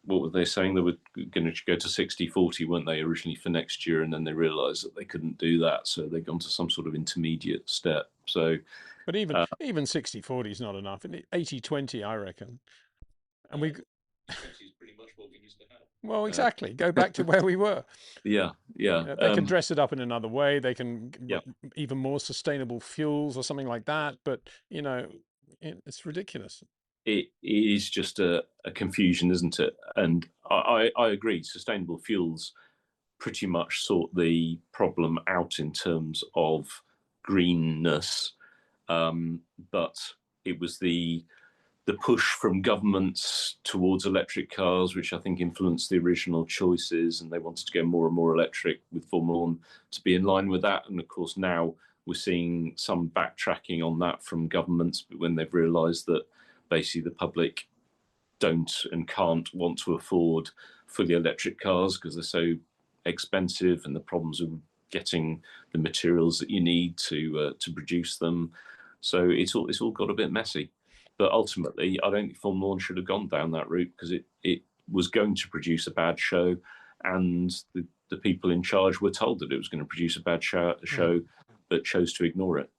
what were they saying? They were going to go to 60-40, weren't they, originally for next year? And then they realised that they couldn't do that. So they've gone to some sort of intermediate step. So, but even 60-40 is not enough. 80-20, I reckon. And we... is pretty much what we used to have. Well, exactly. Go back to where we were. Yeah. They can dress it up in another way. They can even more sustainable fuels or something like that. But, it's ridiculous. It is just a confusion, isn't it? And I agree. Sustainable fuels pretty much sort the problem out in terms of greenness. But it was the push from governments towards electric cars, which I think influenced the original choices, and they wanted to go more and more electric with Formula One to be in line with that. And of course, now we're seeing some backtracking on that from governments when they've realised that basically the public don't and can't want to afford fully electric cars because they're so expensive, and the problems of getting the materials that you need to produce them. So it's all got a bit messy. But ultimately, I don't think Formula One should have gone down that route because it was going to produce a bad show, and the people in charge were told that it was going to produce a bad show, but chose to ignore it.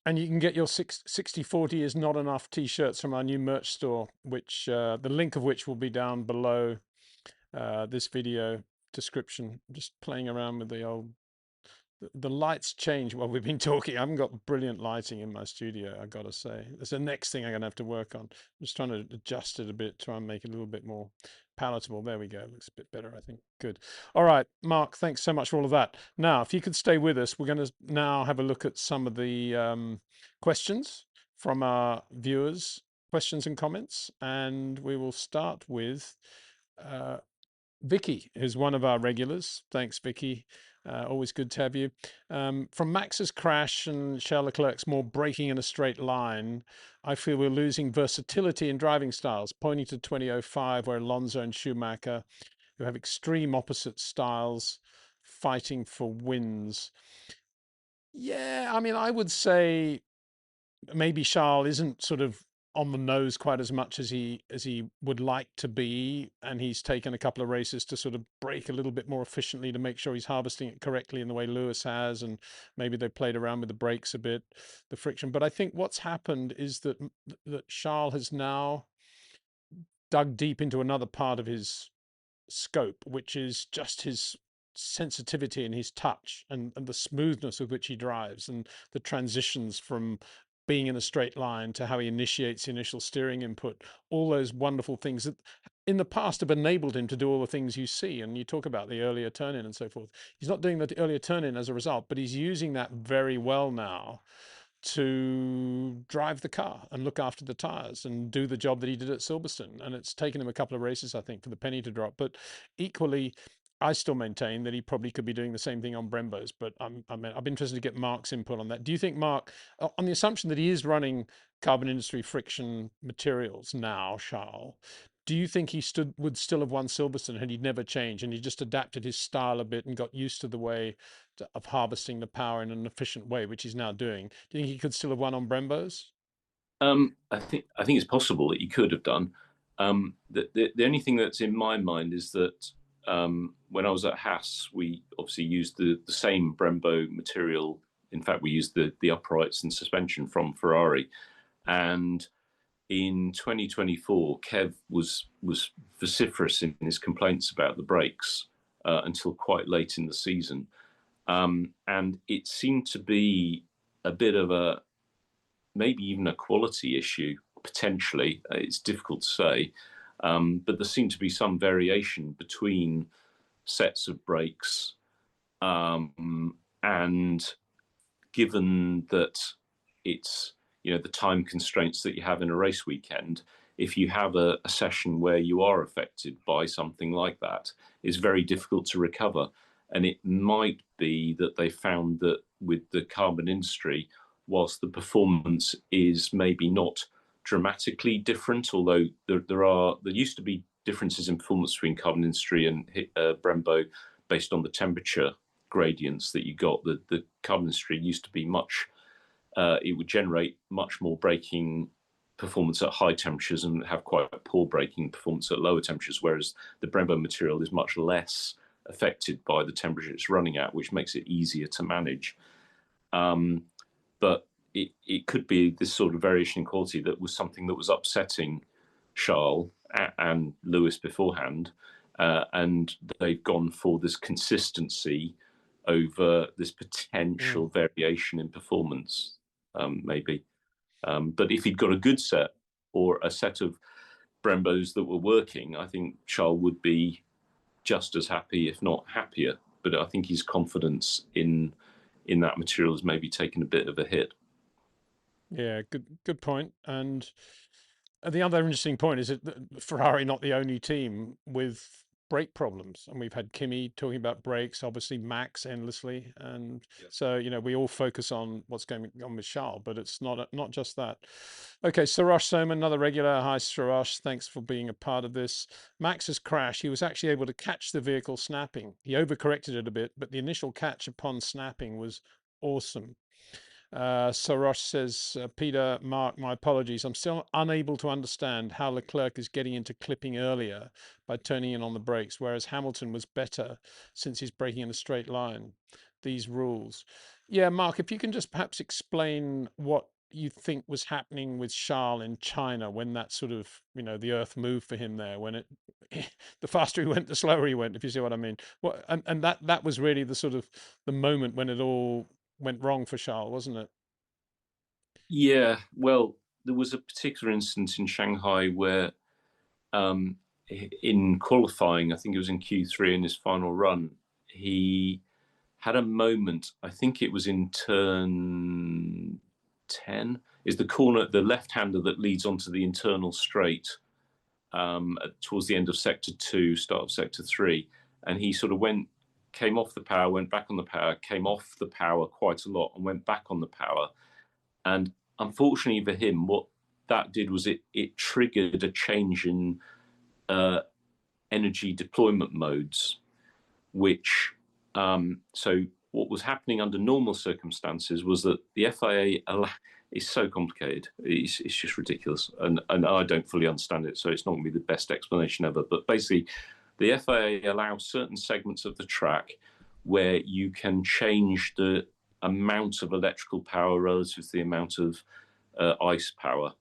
And you can get your 60-40 is not enough t-shirts from our new merch store, which the link of which will be down below this video description. I'm just playing around with the old. The lights change while we've been talking. I haven't got brilliant lighting in my studio, I gotta say. That's the next thing I'm gonna have to work on. I'm just trying to adjust it a bit, try and make it a little bit more palatable. There we go. Looks a bit better, I think. Good. All right, Mark, thanks so much for all of that. Now, if you could stay with us, we're going to now have a look at some of the questions from our viewers, questions and comments, and we will start with Vicky, who's one of our regulars. Thanks, Vicky. Always good to have you. From Max's crash and Charles Leclerc's more braking in a straight line, I feel we're losing versatility in driving styles, pointing to 2005, where Alonso and Schumacher, who have extreme opposite styles, fighting for wins. Yeah, I mean, I would say maybe Charles isn't sort of on the nose quite as much as he would like to be, and he's taken a couple of races to sort of brake a little bit more efficiently to make sure he's harvesting it correctly in the way Lewis has, and maybe they played around with the brakes a bit, the friction. But I think what's happened is that Charles has now dug deep into another part of his scope, which is just his sensitivity and his touch and the smoothness with which he drives and the transitions from being in a straight line to how he initiates the initial steering input, all those wonderful things that in the past have enabled him to do all the things you see. And you talk about the earlier turn in and so forth. He's not doing the earlier turn in as a result, but he's using that very well now to drive the car and look after the tires and do the job that he did at Silverstone. And it's taken him a couple of races, I think, for the penny to drop. But equally, I still maintain that he probably could be doing the same thing on Brembo's. But I'm interested to get Mark's input on that. Do you think, Mark, on the assumption that he is running carbon industry friction materials now, Charles, do you think he would still have won Silverstone had he never changed and he just adapted his style a bit and got used to the way of harvesting the power in an efficient way, which he's now doing? Do you think he could still have won on Brembo's? I think it's possible that he could have done. The only thing that's in my mind is that when I was at Haas, we obviously used the same Brembo material. In fact, we used the uprights and suspension from Ferrari. And in 2024, Kev was vociferous in his complaints about the brakes until quite late in the season. And it seemed to be a bit of a, maybe even a quality issue, potentially. It's difficult to say. But there seemed to be some variation between sets of brakes. And given that it's, the time constraints that you have in a race weekend, if you have a session where you are affected by something like that, it's very difficult to recover. And it might be that they found that with the carbon industry, whilst the performance is maybe not dramatically different, although there used to be differences in performance between carbon industry and Brembo based on the temperature gradients that you got. The carbon industry used to be much, it would generate much more braking performance at high temperatures and have quite poor braking performance at lower temperatures, whereas the Brembo material is much less affected by the temperature it's running at, which makes it easier to manage. But it could be this sort of variation in quality that was something that was upsetting Charles and Lewis beforehand, and they've gone for this consistency over this potential variation in performance, maybe. But if he'd got a good set or a set of Brembos that were working, I think Charles would be just as happy, if not happier. But I think his confidence in that material has maybe taken a bit of a hit. Yeah, good point. And the other interesting point is that Ferrari not the only team with brake problems, and we've had Kimi talking about brakes, obviously Max endlessly, and so we all focus on what's going on with Charles, but it's not just that. Okay, Sarosh Soma, another regular. Hi Sarosh, thanks for being a part of this. Max's crash, he was actually able to catch the vehicle snapping. He overcorrected it a bit, but the initial catch upon snapping was awesome. Sarosh says, Peter, Mark, my apologies. I'm still unable to understand how Leclerc is getting into clipping earlier by turning in on the brakes, whereas Hamilton was better since he's braking in a straight line. These rules. Yeah, Mark, if you can just perhaps explain what you think was happening with Charles in China when that sort of, you know, the earth moved for him there, when it, the faster he went, the slower he went, if you see what I mean. What, and that was really the sort of the moment when it all went wrong for Charles, wasn't it? Yeah, well, there was a particular instance in Shanghai where in qualifying, I think it was in Q3 in his final run, he had a moment, I think it was in turn 10, is the corner, the left-hander that leads onto the internal straight towards the end of sector 2, start of sector 3. And he sort of came off the power, went back on the power, came off the power quite a lot and went back on the power. And unfortunately for him, what that did was it triggered a change in energy deployment modes, which so what was happening under normal circumstances was that the FIA is so complicated. It's just ridiculous. And I don't fully understand it, so it's not going to be the best explanation ever. But basically, the FIA allows certain segments of the track where you can change the amount of electrical power relative to the amount of ice power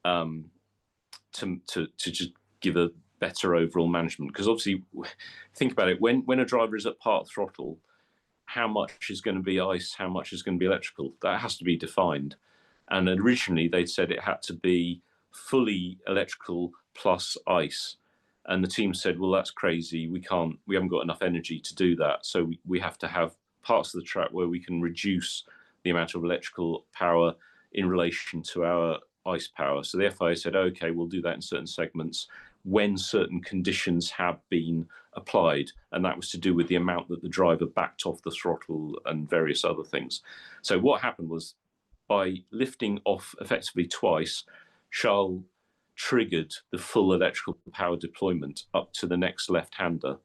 to just give a better overall management. Because obviously, think about it, when a driver is at part throttle, how much is going to be ice, how much is going to be electrical? That has to be defined. And originally they'd said it had to be fully electrical plus ice. And the team said, well, that's crazy. We haven't got enough energy to do that. So we have to have parts of the track where we can reduce the amount of electrical power in relation to our ice power. So the FIA said, okay, we'll do that in certain segments when certain conditions have been applied. And that was to do with the amount that the driver backed off the throttle and various other things. So what happened was, by lifting off effectively twice, Charles triggered the full electrical power deployment up to the next left-hander,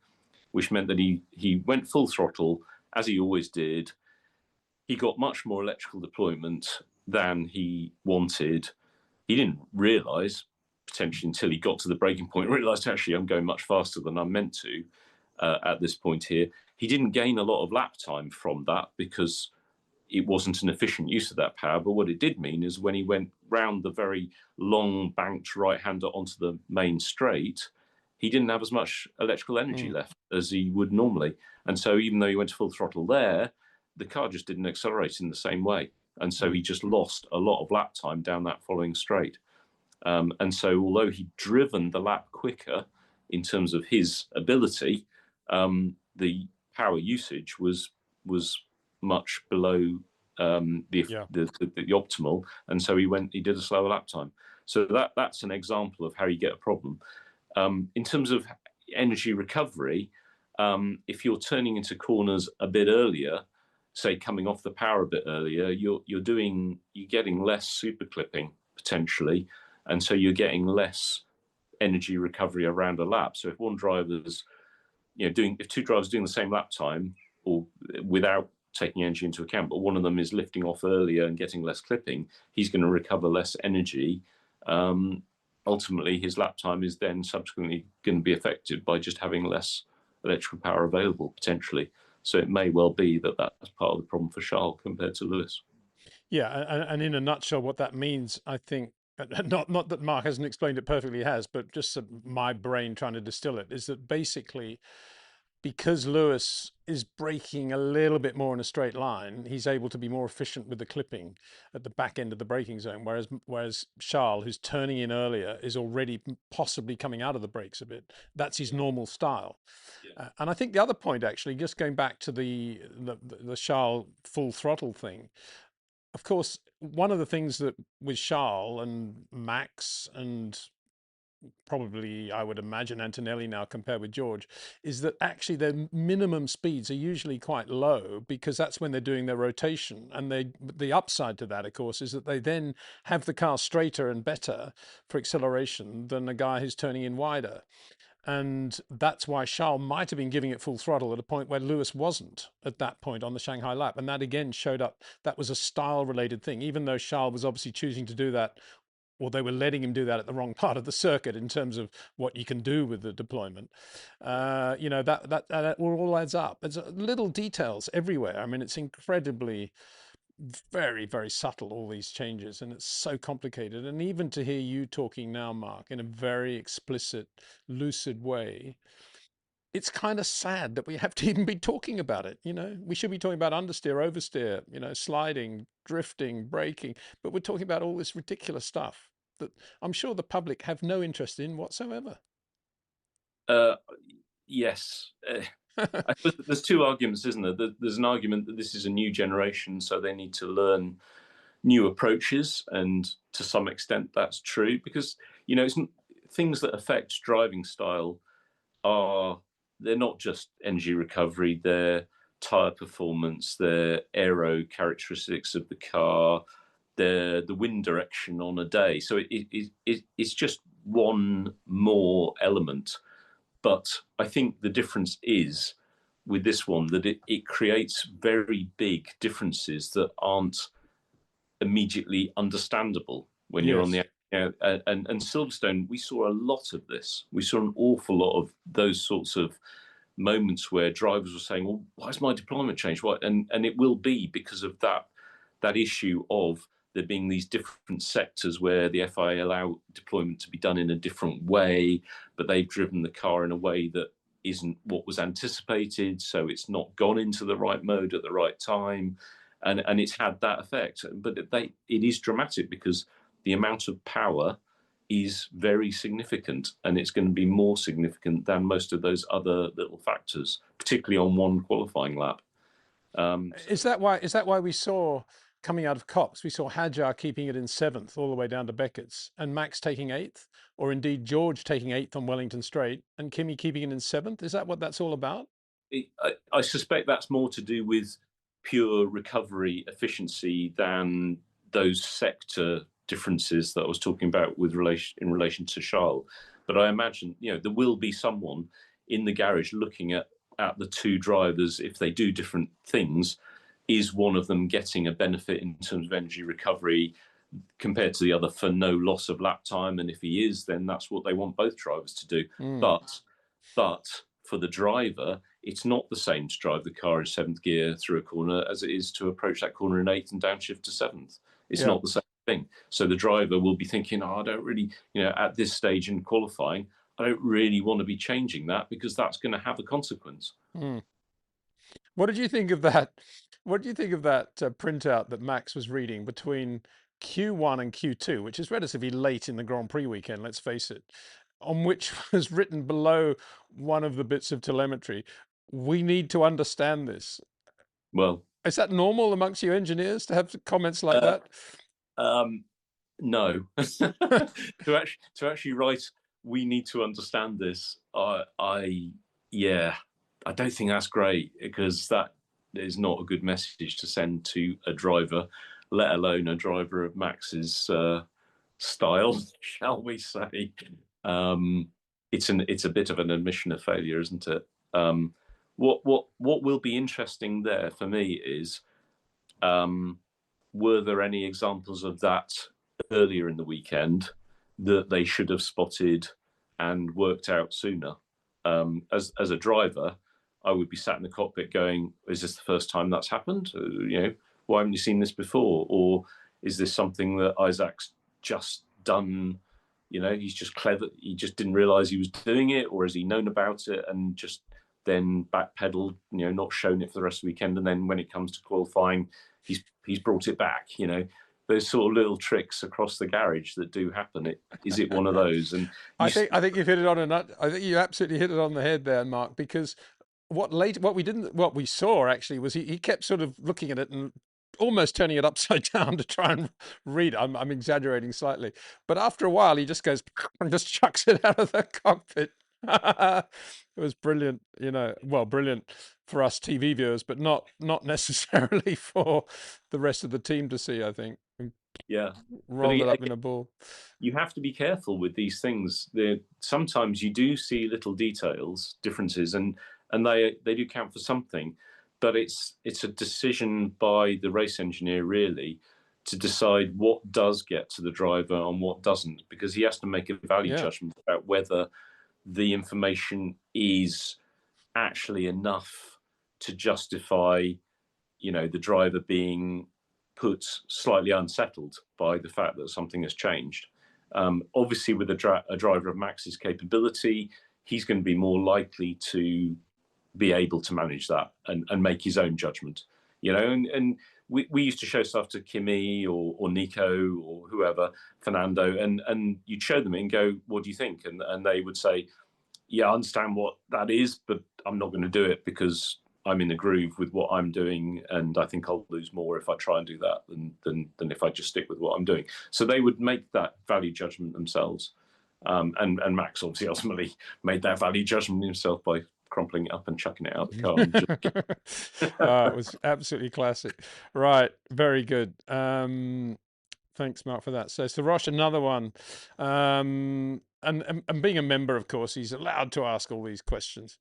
which meant that he went full throttle, as he always did. He got much more electrical deployment than he wanted. He didn't realise, potentially until he got to the breaking point, realised, actually, I'm going much faster than I'm meant to at this point here. He didn't gain a lot of lap time from that because it wasn't an efficient use of that power. But what it did mean is when he went round the very long banked right-hander onto the main straight, he didn't have as much electrical energy left as he would normally. And so even though he went to full throttle there, the car just didn't accelerate in the same way. And so he just lost a lot of lap time down that following straight. And so although he'd driven the lap quicker in terms of his ability, the power usage was much below the optimal, and so he did a slower lap time. So that's an example of how you get a problem. In terms of energy recovery, if you're turning into corners a bit earlier, say coming off the power a bit earlier, you're getting less super clipping potentially, and so you're getting less energy recovery around a lap. So if one driver's if two drivers are doing the same lap time, or without taking energy into account, but one of them is lifting off earlier and getting less clipping, he's going to recover less energy. Ultimately, his lap time is then subsequently going to be affected by just having less electrical power available, potentially. So it may well be that that's part of the problem for Charles compared to Lewis. Yeah, and in a nutshell, what that means, I think, not that Mark hasn't explained it perfectly, has, but just my brain trying to distill it, is that basically, because Lewis is braking a little bit more in a straight line, he's able to be more efficient with the clipping at the back end of the braking zone, whereas Charles, who's turning in earlier, is already possibly coming out of the brakes a bit. That's his normal style. Yeah. And I think the other point, actually, just going back to the Charles full throttle thing, of course, one of the things that with Charles and Max and probably, I would imagine, Antonelli now compared with George, is that actually their minimum speeds are usually quite low, because that's when they're doing their rotation. And the upside to that, of course, is that they then have the car straighter and better for acceleration than a guy who's turning in wider. And that's why Charles might have been giving it full throttle at a point where Lewis wasn't at that point on the Shanghai lap. And that again showed up, that was a style related thing, even though Charles was obviously choosing to do that, or they were letting him do that at the wrong part of the circuit in terms of what you can do with the deployment. That all adds up. There's little details everywhere. I mean, it's incredibly very, very subtle, all these changes, and it's so complicated. And even to hear you talking now, Mark, in a very explicit, lucid way, it's kind of sad that we have to even be talking about it. We should be talking about understeer, oversteer, sliding, drifting, braking, but we're talking about all this ridiculous stuff that I'm sure the public have no interest in whatsoever. Yes. I suppose there's two arguments, isn't there? There's an argument that this is a new generation, so they need to learn new approaches, and to some extent that's true, because it's things that affect driving style they're not just energy recovery, they're tire performance, they're aero characteristics of the car, they're the wind direction on a day. So it's just one more element. But I think the difference is with this one that it creates very big differences that aren't immediately understandable when you're on the and Silverstone, we saw a lot of this. We saw an awful lot of those sorts of moments where drivers were saying, well, why has my deployment changed? Why? And it will be because of that issue of there being these different sectors where the FIA allow deployment to be done in a different way, but they've driven the car in a way that isn't what was anticipated, so it's not gone into the right mode at the right time, and it's had that effect. But it is dramatic because the amount of power is very significant, and it's going to be more significant than most of those other little factors, particularly on one qualifying lap. Is that why we saw, coming out of Cops, we saw Hadjar keeping it in 7th all the way down to Beckett's, and Max taking 8th, or indeed George taking 8th on Wellington Straight, and Kimi keeping it in 7th? Is that what that's all about? I suspect that's more to do with pure recovery efficiency than those sector differences that I was talking about in relation to Charles. But I imagine there will be someone in the garage looking at the two drivers. If they do different things, is one of them getting a benefit in terms of energy recovery compared to the other for no loss of lap time? And if he is, then that's what they want both drivers to do. But for the driver, it's not the same to drive the car in 7th gear through a corner as it is to approach that corner in 8th and downshift to 7th. It's not the same thing. So the driver will be thinking, I don't really, at this stage in qualifying, I don't really want to be changing that because that's going to have a consequence. What did you think of that? What do you think of that printout that Max was reading between Q1 and Q2, which is relatively late in the Grand Prix weekend, let's face it, on which was written below one of the bits of telemetry, we need to understand this? Well, is that normal amongst you engineers to have comments like that? No. to actually write, we need to understand this. I don't think that's great, because that is not a good message to send to a driver, let alone a driver of Max's style, shall we say. It's a bit of an admission of failure, isn't it? What will be interesting there for me is, were there any examples of that earlier in the weekend that they should have spotted and worked out sooner? As a driver, I would be sat in the cockpit going, is this the first time that's happened? Why haven't you seen this before? Or is this something that Isaac's just done? He's just clever. He just didn't realize he was doing it, or has he known about it and just then backpedaled, not shown it for the rest of the weekend. And then when it comes to qualifying, he's brought it back. Those sort of little tricks across the garage that do happen. Is it one of those? And I think you've hit it on a nut. I think you absolutely hit it on the head there, Mark, because what we saw actually was he kept sort of looking at it and almost turning it upside down to try and read. I'm exaggerating slightly, but after a while he just goes and just chucks it out of the cockpit. It was brilliant, brilliant for us TV viewers, but not necessarily for the rest of the team to see, I think. Yeah, rolled it up in a ball. You have to be careful with these things. Sometimes you do see little details, differences, and they do count for something, but it's a decision by the race engineer really to decide what does get to the driver and what doesn't, because he has to make a value judgment about whether the information is actually enough to justify, the driver being put slightly unsettled by the fact that something has changed. Obviously, with a driver of Max's capability, he's going to be more likely to be able to manage that and make his own judgment. And we used to show stuff to Kimi or Nico or whoever, Fernando, and you'd show them it and go, what do you think? And they would say, yeah, I understand what that is, but I'm not going to do it because I'm in the groove with what I'm doing, and I think I'll lose more if I try and do that than if I just stick with what I'm doing. So they would make that value judgment themselves. And Max obviously ultimately made that value judgment himself by crumpling it up and chucking it out the car. It was absolutely classic. Right, very good. Thanks, Mark, for that. So Roche, another one. And being a member, of course, he's allowed to ask all these questions.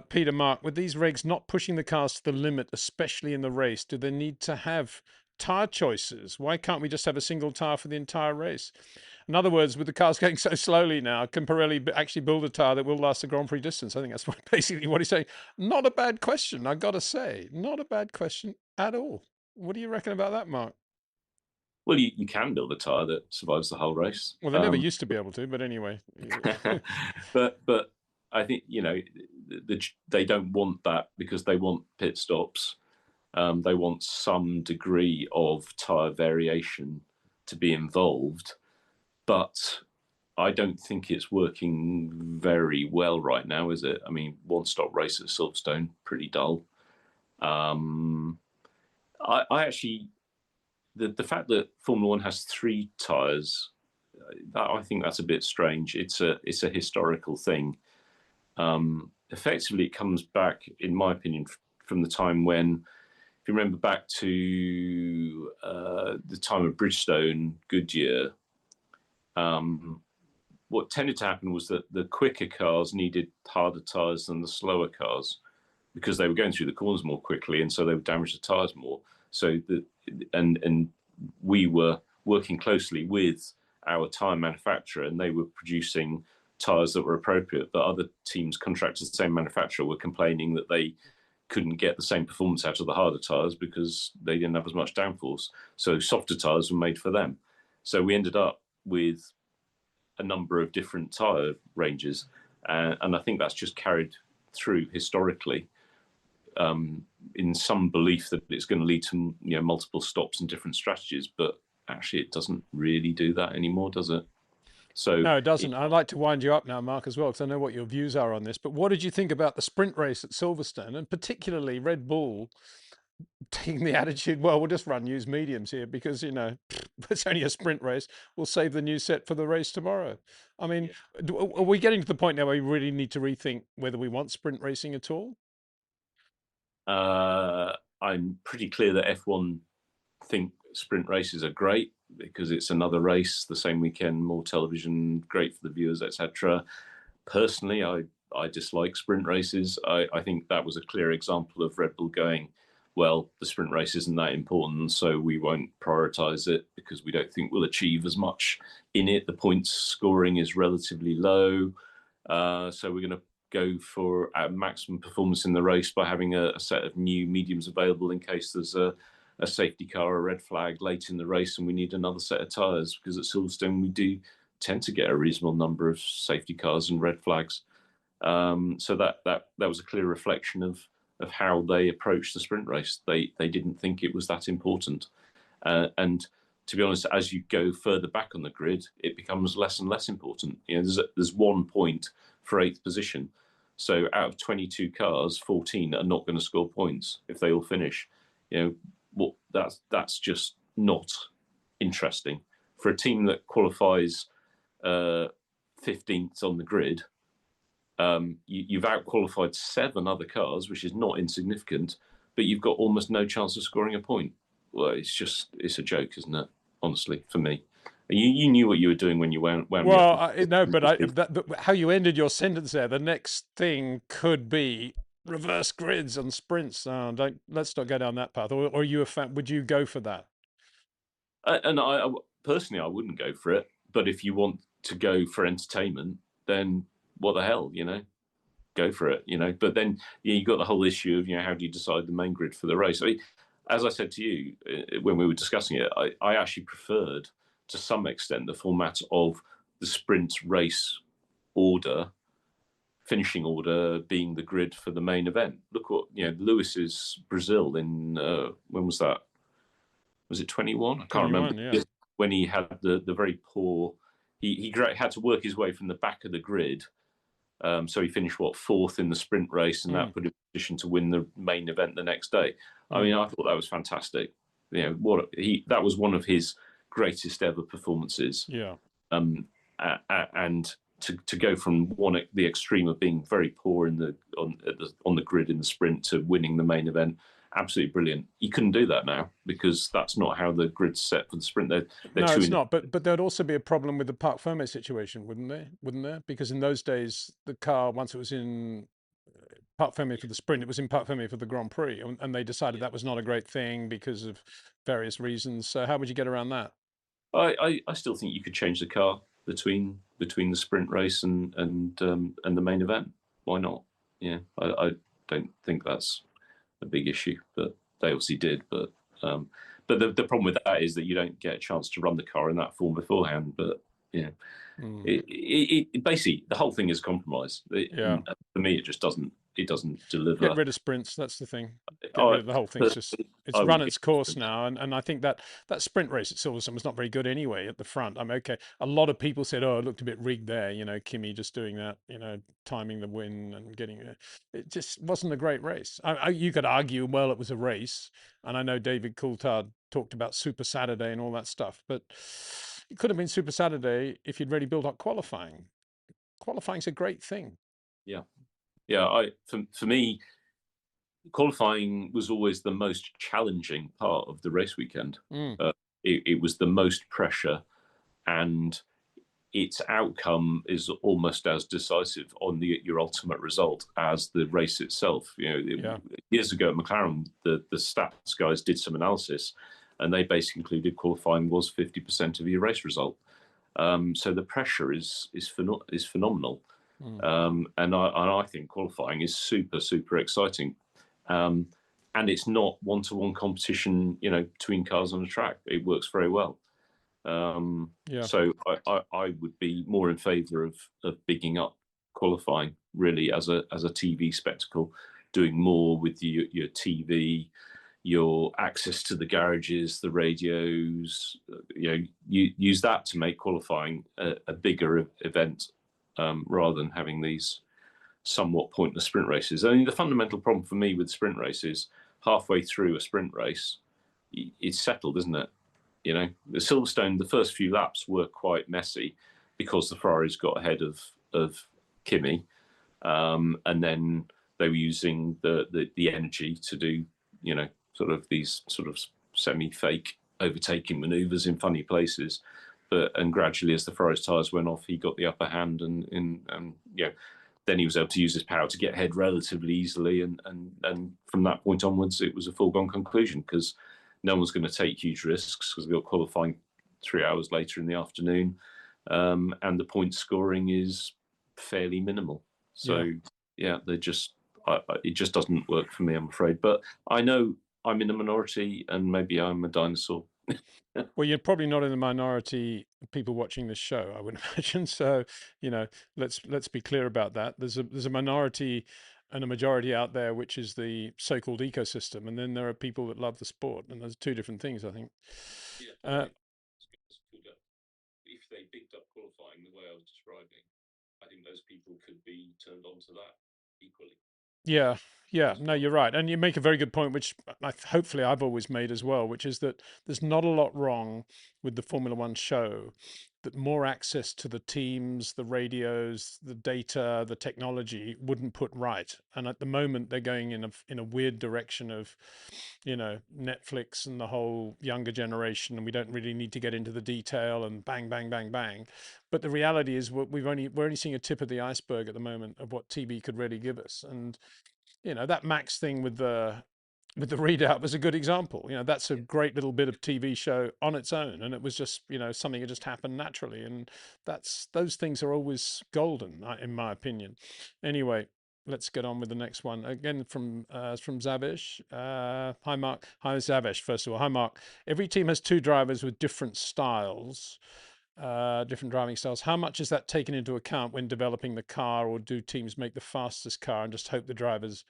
Peter, Mark, with these regs not pushing the cars to the limit, especially in the race, do they need to have tyre choices? Why can't we just have a single tyre for the entire race? In other words, with the cars going so slowly now, can Pirelli actually build a tyre that will last the Grand Prix distance? I think that's basically what he's saying. Not a bad question, I've got to say. Not a bad question at all. What do you reckon about that, Mark? Well, you can build a tyre that survives the whole race. Well, they never used to be able to, but anyway. but I think, they don't want that because they want pit stops. They want some degree of tyre variation to be involved. But I don't think it's working very well right now, is it? I mean, one-stop race at Silverstone, pretty dull. I actually... The fact that Formula One has 3 tyres, I think that's a bit strange. It's a historical thing. Effectively, it comes back, in my opinion, from the time when, if you remember back to the time of Bridgestone, Goodyear, what tended to happen was that the quicker cars needed harder tyres than the slower cars because they were going through the corners more quickly, and so they would damage the tyres more. So and we were working closely with our tyre manufacturer, and they were producing tyres that were appropriate. But other teams contracted to the same manufacturer were complaining that they couldn't get the same performance out of the harder tyres because they didn't have as much downforce. So softer tyres were made for them. So we ended up with a number of different tyre ranges, and I think that's just carried through historically. In some belief that it's going to lead to multiple stops and different strategies, but actually it doesn't really do that anymore, does it? So no, it doesn't. I'd like to wind you up now, Mark, as well, because I know what your views are on this. But what did you think about the sprint race at Silverstone, and particularly Red Bull taking the attitude, well, we'll just run news mediums here because it's only a sprint race. We'll save the new set for the race tomorrow. I mean, are we getting to the point now where we really need to rethink whether we want sprint racing at all? I'm pretty clear that F1 think sprint races are great because it's another race, the same weekend, more television, great for the viewers, etc. Personally, I dislike sprint races. I think that was a clear example of Red Bull going, well, the sprint race isn't that important, so we won't prioritise it because we don't think we'll achieve as much in it. The points scoring is relatively low, so we're going to go for maximum performance in the race by having a set of new mediums available in case there's a safety car or a red flag late in the race and we need another set of tyres, because at Silverstone we do tend to get a reasonable number of safety cars and red flags. So that was a clear reflection of how they approached the sprint race. They didn't think it was that important. And to be honest, as you go further back on the grid, it becomes less and less important. There's 1 point for 8th position. So out of 22 cars, 14 are not going to score points if they all finish. That's just not interesting. For a team that qualifies 15th on the grid, you've out-qualified 7 other cars, which is not insignificant, but you've got almost no chance of scoring a point. Well, it's a joke, isn't it? Honestly, for me. You knew what you were doing when you wound me up. No, but how you ended your sentence there, the next thing could be reverse grids and sprints. Let's not go down that path. Or are you a fan? Would you go for that? And I personally, I wouldn't go for it. But if you want to go for entertainment, then what the hell, go for it, But then you got the whole issue of how do you decide the main grid for the race? as I said to you when we were discussing it, I actually preferred to some extent the format of the sprint race order, finishing order being the grid for the main event. Look what, Lewis's Brazil in, when was that? Was it 21? I can't remember. Yeah. When he had the very poor, he had to work his way from the back of the grid. So he finished fourth in the sprint race, and that put him in position to win the main event the next day. I mean, I thought that was fantastic. That was one of his greatest ever performances. Yeah. And to go from the extreme of being very poor on the grid in the sprint to winning the main event, absolutely brilliant. You couldn't do that now because that's not how the grid's set for the sprint. They're no, it's not. But there'd also be a problem with the Parc Fermé situation, wouldn't there? Because in those days, the car, once it was in Parc Fermé for the sprint, it was in Parc Fermé for the Grand Prix, and they decided that was not a great thing because of various reasons. So how would you get around that? I still think you could change the car between the sprint race and the main event. Why not? Yeah, I don't think that's a big issue, but they obviously did. But the problem with that is that you don't get a chance to run the car in that form beforehand. But it basically the whole thing is compromise. For me, it just doesn't deliver. Get rid of sprints. That's the thing. Get rid of the whole thing. It's run its course now, and I think that sprint race at Silverstone was not very good anyway at the front. I mean, okay, a lot of people said, "Oh, it looked a bit rigged there." Kimi just doing that, timing the win and getting it. It just wasn't a great race. You could argue, well, it was a race, and I know David Coulthard talked about Super Saturday and all that stuff, but it could have been Super Saturday if you'd really built up qualifying. Qualifying's a great thing. Yeah. For me, qualifying was always the most challenging part of the race weekend. It was the most pressure, and its outcome is almost as decisive on your ultimate result as the race itself. Years ago at McLaren, the stats guys did some analysis, and they basically concluded qualifying was 50% of your race result. So the pressure is phenomenal. And I think qualifying is super, super exciting. And it's not one-to-one competition, between cars on the track. It works very well. So I would be more in favour of bigging up qualifying really as a TV spectacle, doing more with your TV, your access to the garages, the radios. Use that to make qualifying a bigger event. Rather than having these somewhat pointless sprint races. I mean, the fundamental problem for me with sprint races, halfway through a sprint race, it's settled, isn't it? The Silverstone, the first few laps were quite messy because the Ferraris got ahead of Kimi, and then they were using the energy to do, these sort of semi-fake overtaking manoeuvres in funny places. And gradually, as the Ferrari's tyres went off, he got the upper hand, and then he was able to use his power to get ahead relatively easily. And from that point onwards, it was a foregone conclusion because no one's going to take huge risks because they got qualifying 3 hours later in the afternoon, and the point scoring is fairly minimal. So it just doesn't work for me, I'm afraid. But I know I'm in a minority, and maybe I'm a dinosaur. Well, you're probably not in the minority of people watching this show, I would imagine. So, let's be clear about that. There's a minority and a majority out there, which is the so-called ecosystem, and then there are people that love the sport, and there's two different things, I think. If they bigged up qualifying the way I was describing, I think those people could be turned on to that equally. Yeah, no, you're right. And you make a very good point, which hopefully I've always made as well, which is that there's not a lot wrong with the Formula One show, that more access to the teams, the radios, the data, the technology wouldn't put right. And at the moment, they're going in a weird direction of, Netflix and the whole younger generation, and we don't really need to get into the detail and bang, bang, bang, bang. But the reality is we're only seeing a tip of the iceberg at the moment of what TV could really give us. And that Max thing with the readout was a good example. That's a great little bit of TV show on its own, and it was just something that just happened naturally, and those things are always golden in my opinion. Anyway, let's get on with the next one. Again, from Zavesh. Hi, Mark. Hi, Zavesh, first of all. Hi, Mark. Every team has two drivers with different styles, different driving styles. How much is that taken into account when developing the car, or do teams make the fastest car and just hope the drivers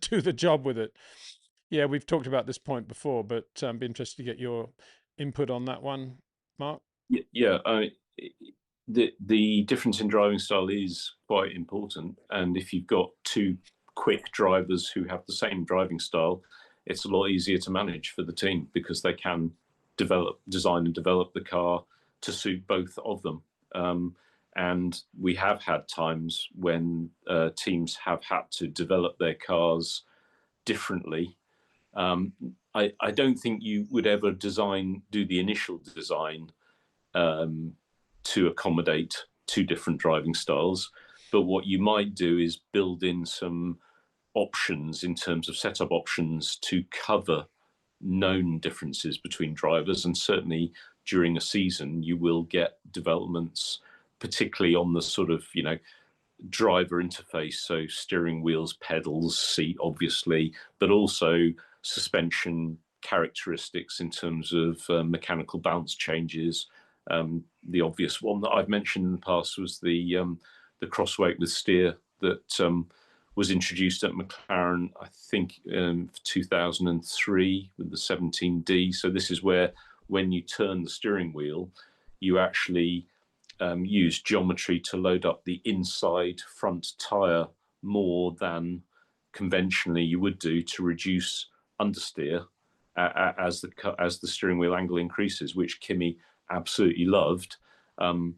do the job with it? Yeah, we've talked about this point before, but be interested to get your input on that one, Mark. Yeah, the difference in driving style is quite important, and if you've got two quick drivers who have the same driving style, it's a lot easier to manage for the team because they can design and develop the car to suit both of them. And we have had times when teams have had to develop their cars differently. I don't think you would ever do the initial design to accommodate two different driving styles. But what you might do is build in some options in terms of setup options to cover known differences between drivers. And certainly during a season, you will get developments, particularly on the sort of, driver interface. So steering wheels, pedals, seat, obviously, but also suspension characteristics in terms of mechanical balance changes. The obvious one that I've mentioned in the past was the crossweight with steer that was introduced at McLaren, I think, 2003 with the 17D. So this is where, when you turn the steering wheel, you actually use geometry to load up the inside front tyre more than conventionally you would do to reduce understeer as the steering wheel angle increases, which Kimi absolutely loved. Some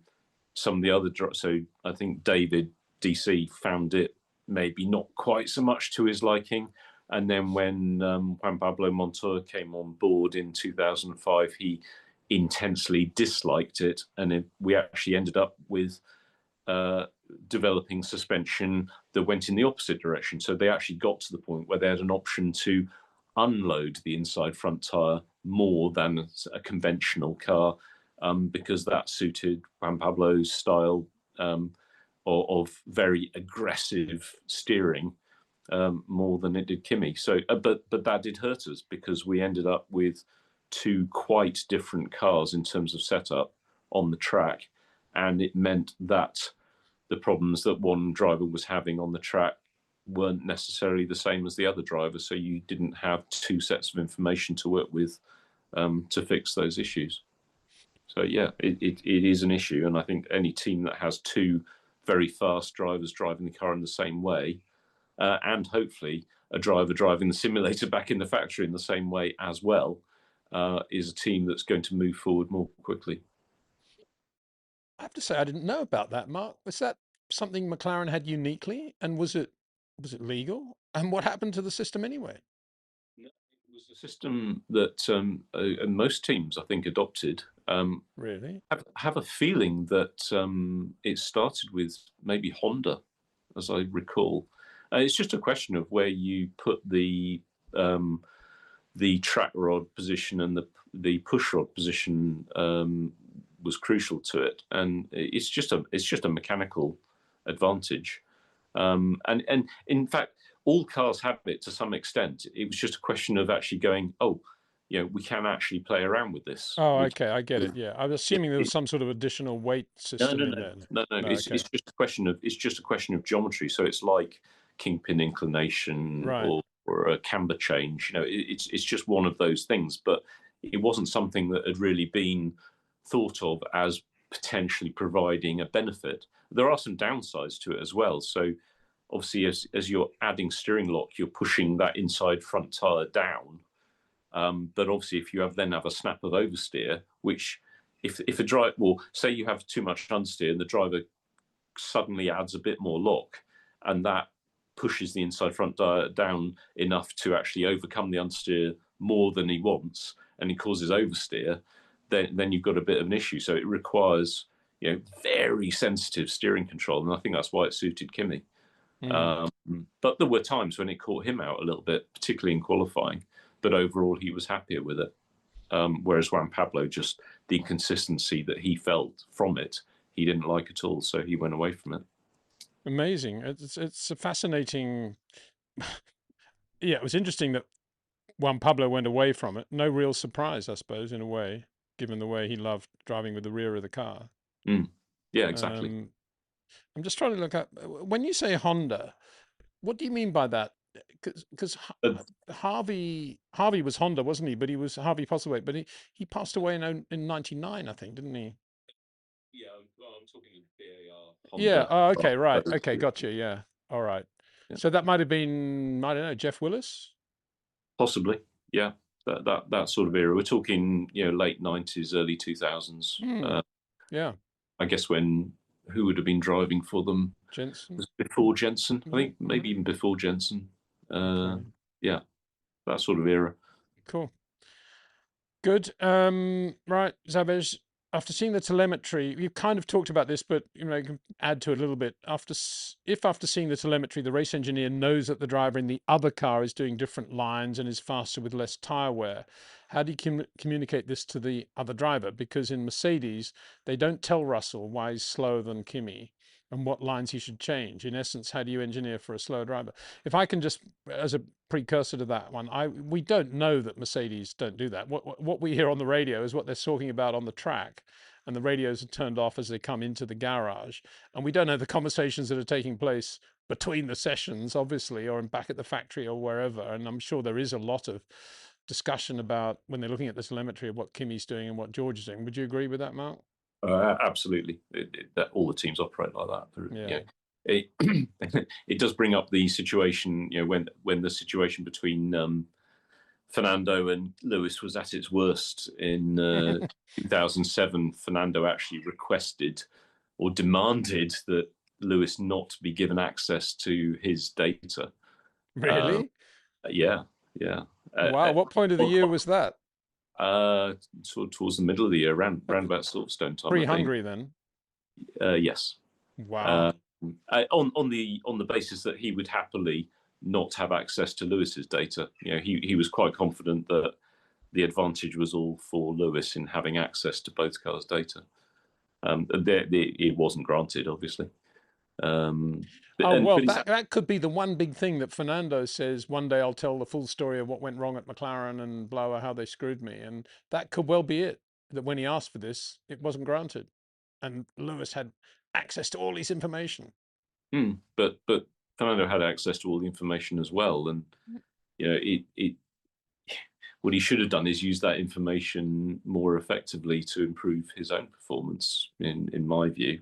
of the other, so I think David DC found it maybe not quite so much to his liking. And then when Juan Pablo Montoya came on board in 2005, he intensely disliked it. And we actually ended up with developing suspension that went in the opposite direction. So they actually got to the point where they had an option to unload the inside front tyre more than a conventional car, because that suited Juan Pablo's style of very aggressive steering more than it did Kimi. So, but that did hurt us because we ended up with two quite different cars in terms of setup on the track, and it meant that the problems that one driver was having on the track weren't necessarily the same as the other driver. So you didn't have two sets of information to work with to fix those issues. So yeah, it is an issue, and I think any team that has two very fast drivers driving the car in the same way, and hopefully a driver driving the simulator back in the factory in the same way as well, is a team that's going to move forward more quickly. I have to say, I didn't know about that, Mark. Was that something McLaren had uniquely, and was it legal? And what happened to the system anyway? No, it was a system that most teams, I think, adopted. Really? Have a feeling that it started with maybe Honda, as I recall. It's just a question of where you put the track rod position, and the push rod position was crucial to it, and it's just a mechanical advantage. And in fact, all cars have it to some extent. It was just a question of actually going, we can actually play around with this. Oh, okay, I get it. Yeah, I was assuming there was some sort of additional weight system in there. No. It's just a question of geometry. So it's like kingpin inclination, right, or a camber change. It's just one of those things. But it wasn't something that had really been thought of as potentially providing a benefit. There are some downsides to it as well. So obviously, as you're adding steering lock, you're pushing that inside front tyre down. But obviously, if you have a snap of oversteer, which if a driver, say you have too much understeer and the driver suddenly adds a bit more lock, and that pushes the inside front tyre down enough to actually overcome the understeer more than he wants, and he causes oversteer, then you've got a bit of an issue. So it requires very sensitive steering control, and I think that's why it suited Kimi. But there were times when it caught him out a little bit, particularly in qualifying. But overall, he was happier with it. Whereas Juan Pablo, just the inconsistency that he felt from it, he didn't like at all. So he went away from it. Amazing. It's a fascinating. Yeah, it was interesting that Juan Pablo went away from it. No real surprise, I suppose, in a way, given the way he loved driving with the rear of the car. Yeah, exactly. I'm just trying to look up when you say Honda. What do you mean by that? Because Harvey was Honda, wasn't he? But he was Harvey Postlethwaite. But he passed away in '99, I think, didn't he? Yeah, well, I'm talking of BAR. Yeah. Honda. Oh, okay. Right. Those Okay. two. Gotcha. Yeah. All right. Yeah. So that might have been, I don't know, Jeff Willis. Possibly, yeah. That sort of era. We're talking, late 90s, early 2000s. Yeah. I guess who would have been driving for them? Jensen. Before Jensen, I think, maybe even before Jensen. Okay. Yeah, that sort of era. Cool. Good. Right, Zabej, after seeing the telemetry, you kind of talked about this, but you can add to it a little bit. After seeing the telemetry, the race engineer knows that the driver in the other car is doing different lines and is faster with less tire wear, how do you communicate this to the other driver? Because in Mercedes, they don't tell Russell why he's slower than Kimi and what lines he should change. In essence, how do you engineer for a slower driver? If I can just, as a precursor to that one, we don't know that Mercedes don't do that. What we hear on the radio is what they're talking about on the track, and the radios are turned off as they come into the garage, and we don't know the conversations that are taking place between the sessions, obviously, or back at the factory or wherever. And I'm sure there is a lot of discussion about when they're looking at the telemetry of what Kimi's doing and what George is doing. Would you agree with that, Mark? Absolutely. That all the teams operate like that. Yeah. It does bring up the situation, when the situation between Fernando and Lewis was at its worst in 2007. Fernando actually requested or demanded that Lewis not be given access to his data. Really? Yeah. Wow. What point of the year was that? Sort of towards the middle of the year, around about Silverstone time. Pre-Hungary, then. Yes. Wow. On the basis that he would happily not have access to Lewis's data. He was quite confident that the advantage was all for Lewis in having access to both cars' data. It wasn't granted, obviously. That could be the one big thing that Fernando says, one day I'll tell the full story of what went wrong at McLaren and how they screwed me. And that could well be it, that when he asked for this, it wasn't granted. And Lewis had access to all his information. But Fernando had access to all the information as well. And, what he should have done is use that information more effectively to improve his own performance, in my view.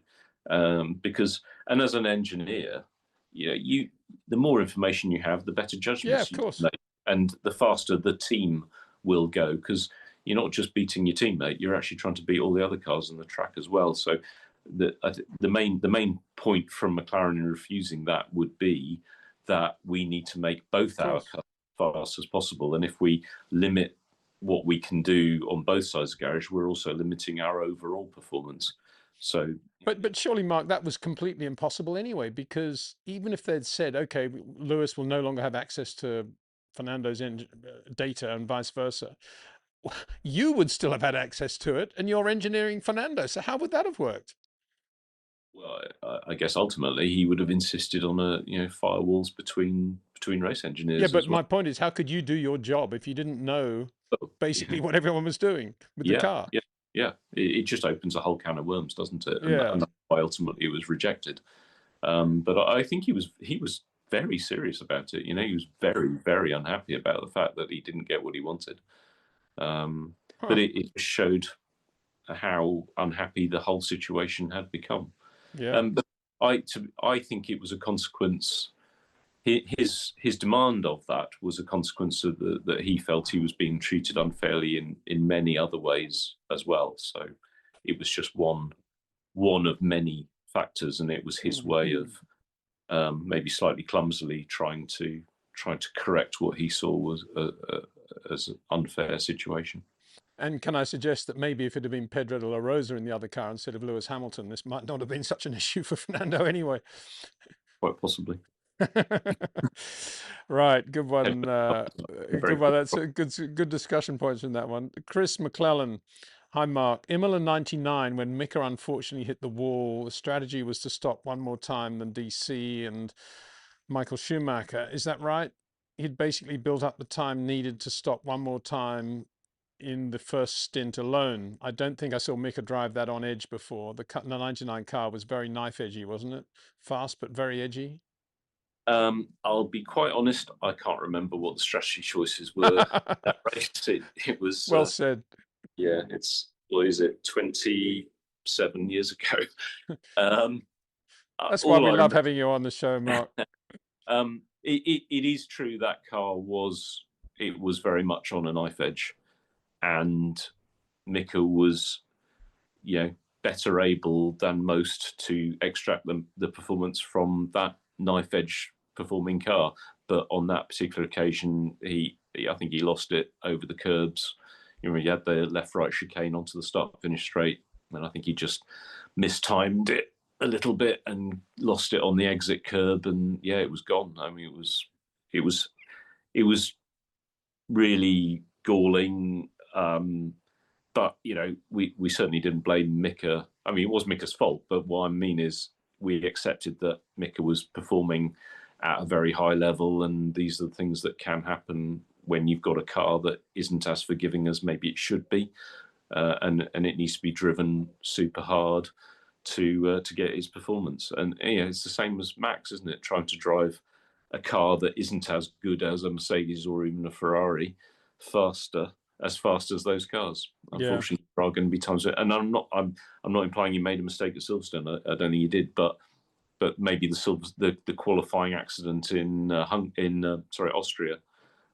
Because as an engineer, the more information you have, the better judgments you make, and the faster the team will go, because you're not just beating your teammate, you're actually trying to beat all the other cars on the track as well. So the main point from McLaren in refusing that would be that we need to make both our cars fast as possible, and if we limit what we can do on both sides of the garage, we're also limiting our overall performance. So, but surely, Mark, that was completely impossible anyway, because even if they'd said, okay, Lewis will no longer have access to Fernando's data and vice versa, you would still have had access to it, and you're engineering Fernando. So how would that have worked? Well, I guess ultimately he would have insisted on firewalls between race engineers. Yeah, but my point is, how could you do your job if you didn't know basically what everyone was doing with the car? Yeah. It just opens a whole can of worms, doesn't it? And that's why ultimately it was rejected. But I think he was very serious about it. He was very, very unhappy about the fact that he didn't get what he wanted. But it showed how unhappy the whole situation had become. Yeah. But I think it was a consequence. His demand of that was a consequence of that he felt he was being treated unfairly in many other ways as well. So it was just one of many factors, and it was his way of maybe slightly clumsily trying to correct what he saw was as an unfair situation. And can I suggest that maybe if it had been Pedro de la Rosa in the other car instead of Lewis Hamilton, this might not have been such an issue for Fernando anyway. Quite possibly. Right, good one. Good one. That's a good discussion points in that one. Chris McClellan. Hi, Mark. Imola 99, when Mika unfortunately hit the wall, the strategy was to stop one more time than DC and Michael Schumacher. Is that right? He'd basically built up the time needed to stop one more time in the first stint alone. I don't think I saw Mika drive that on edge before. The 99 car was very knife edgy, wasn't it? Fast, but very edgy. I'll be quite honest, I can't remember what the strategy choices were that race. It was Well said. yeah, what is it, 27 years ago. Um, That's why all we I love remember, having you on the show, Mark. it is true that car was very much on a knife edge, and Mika was, better able than most to extract the performance from that knife edge performing car. But on that particular occasion, I think he lost it over the curbs. He had the left-right chicane onto the start-finish straight, and I think he just mistimed it a little bit and lost it on the exit curb, and it was gone. I mean, it was really galling. But we certainly didn't blame Mika. I mean, it was Mika's fault, but what I mean is we accepted that Mika was performing at a very high level, and these are the things that can happen when you've got a car that isn't as forgiving as maybe it should be, and it needs to be driven super hard to get his performance. And it's the same as Max, isn't it? Trying to drive a car that isn't as good as a Mercedes or even a Ferrari as fast as those cars. Unfortunately, there are going to be times, and I'm not implying you made a mistake at Silverstone. I don't think you did, but maybe the qualifying accident in Austria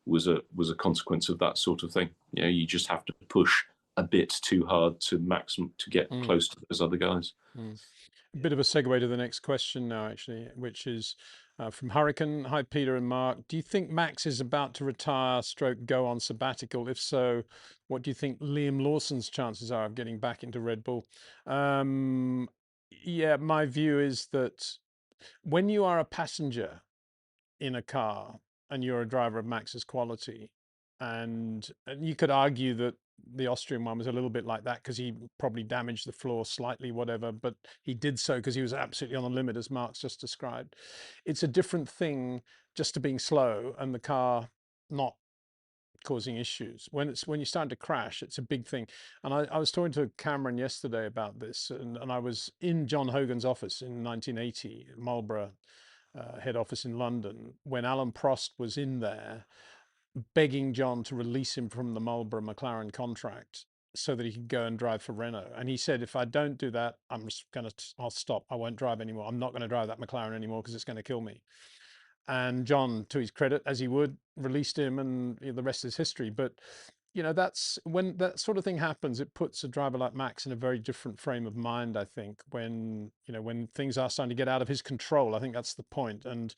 was a consequence of that sort of thing. You just have to push a bit too hard to get close to those other guys. A bit of a segue to the next question now, actually, which is from Hurricane. Hi, Peter and Mark. Do you think Max is about to retire, go on sabbatical? If so, what do you think Liam Lawson's chances are of getting back into Red Bull? My view is that when you are a passenger in a car and you're a driver of Max's quality, and you could argue that the Austrian one was a little bit like that because he probably damaged the floor slightly, whatever, but he did so because he was absolutely on the limit, as Mark's just described. It's a different thing just to being slow and the car not causing issues. When you're starting to crash, it's a big thing. And I was talking to Cameron yesterday about this, and I was in John Hogan's office in 1980, Marlborough head office in London, when Alan Prost was in there begging John to release him from the Marlborough McLaren contract so that he could go and drive for Renault. And he said, if I don't do that, I'll stop. I won't drive anymore. I'm not going to drive that McLaren anymore because it's going to kill me. And John, to his credit, as he would, released him, and the rest is history. But that's when that sort of thing happens, it puts a driver like Max in a very different frame of mind, I think, when things are starting to get out of his control. I think that's the point. And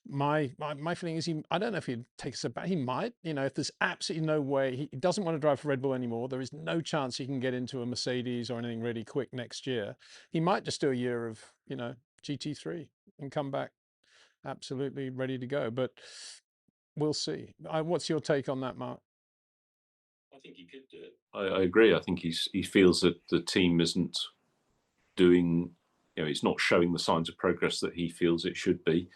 my feeling is I don't know if he'd take us back. He might, if there's absolutely no way, he doesn't want to drive for Red Bull anymore. There is no chance he can get into a Mercedes or anything really quick next year. He might just do a year of, GT3 and come back absolutely ready to go. But we'll see. What's your take on that, Mark? I think he could do it. I agree. I think he feels that the team isn't doing, it's not showing the signs of progress that he feels it should be,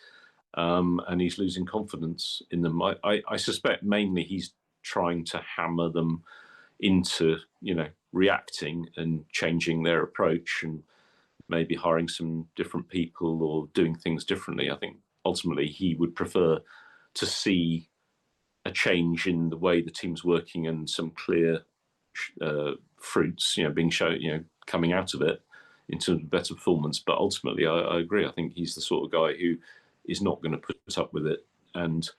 and he's losing confidence in them. I suspect mainly he's trying to hammer them into, reacting and changing their approach and maybe hiring some different people or doing things differently. I think ultimately he would prefer to see a change in the way the team's working and some clear fruits, being shown, coming out of it in terms of better performance. But ultimately, I agree. I think he's the sort of guy who is not going to put up with it. And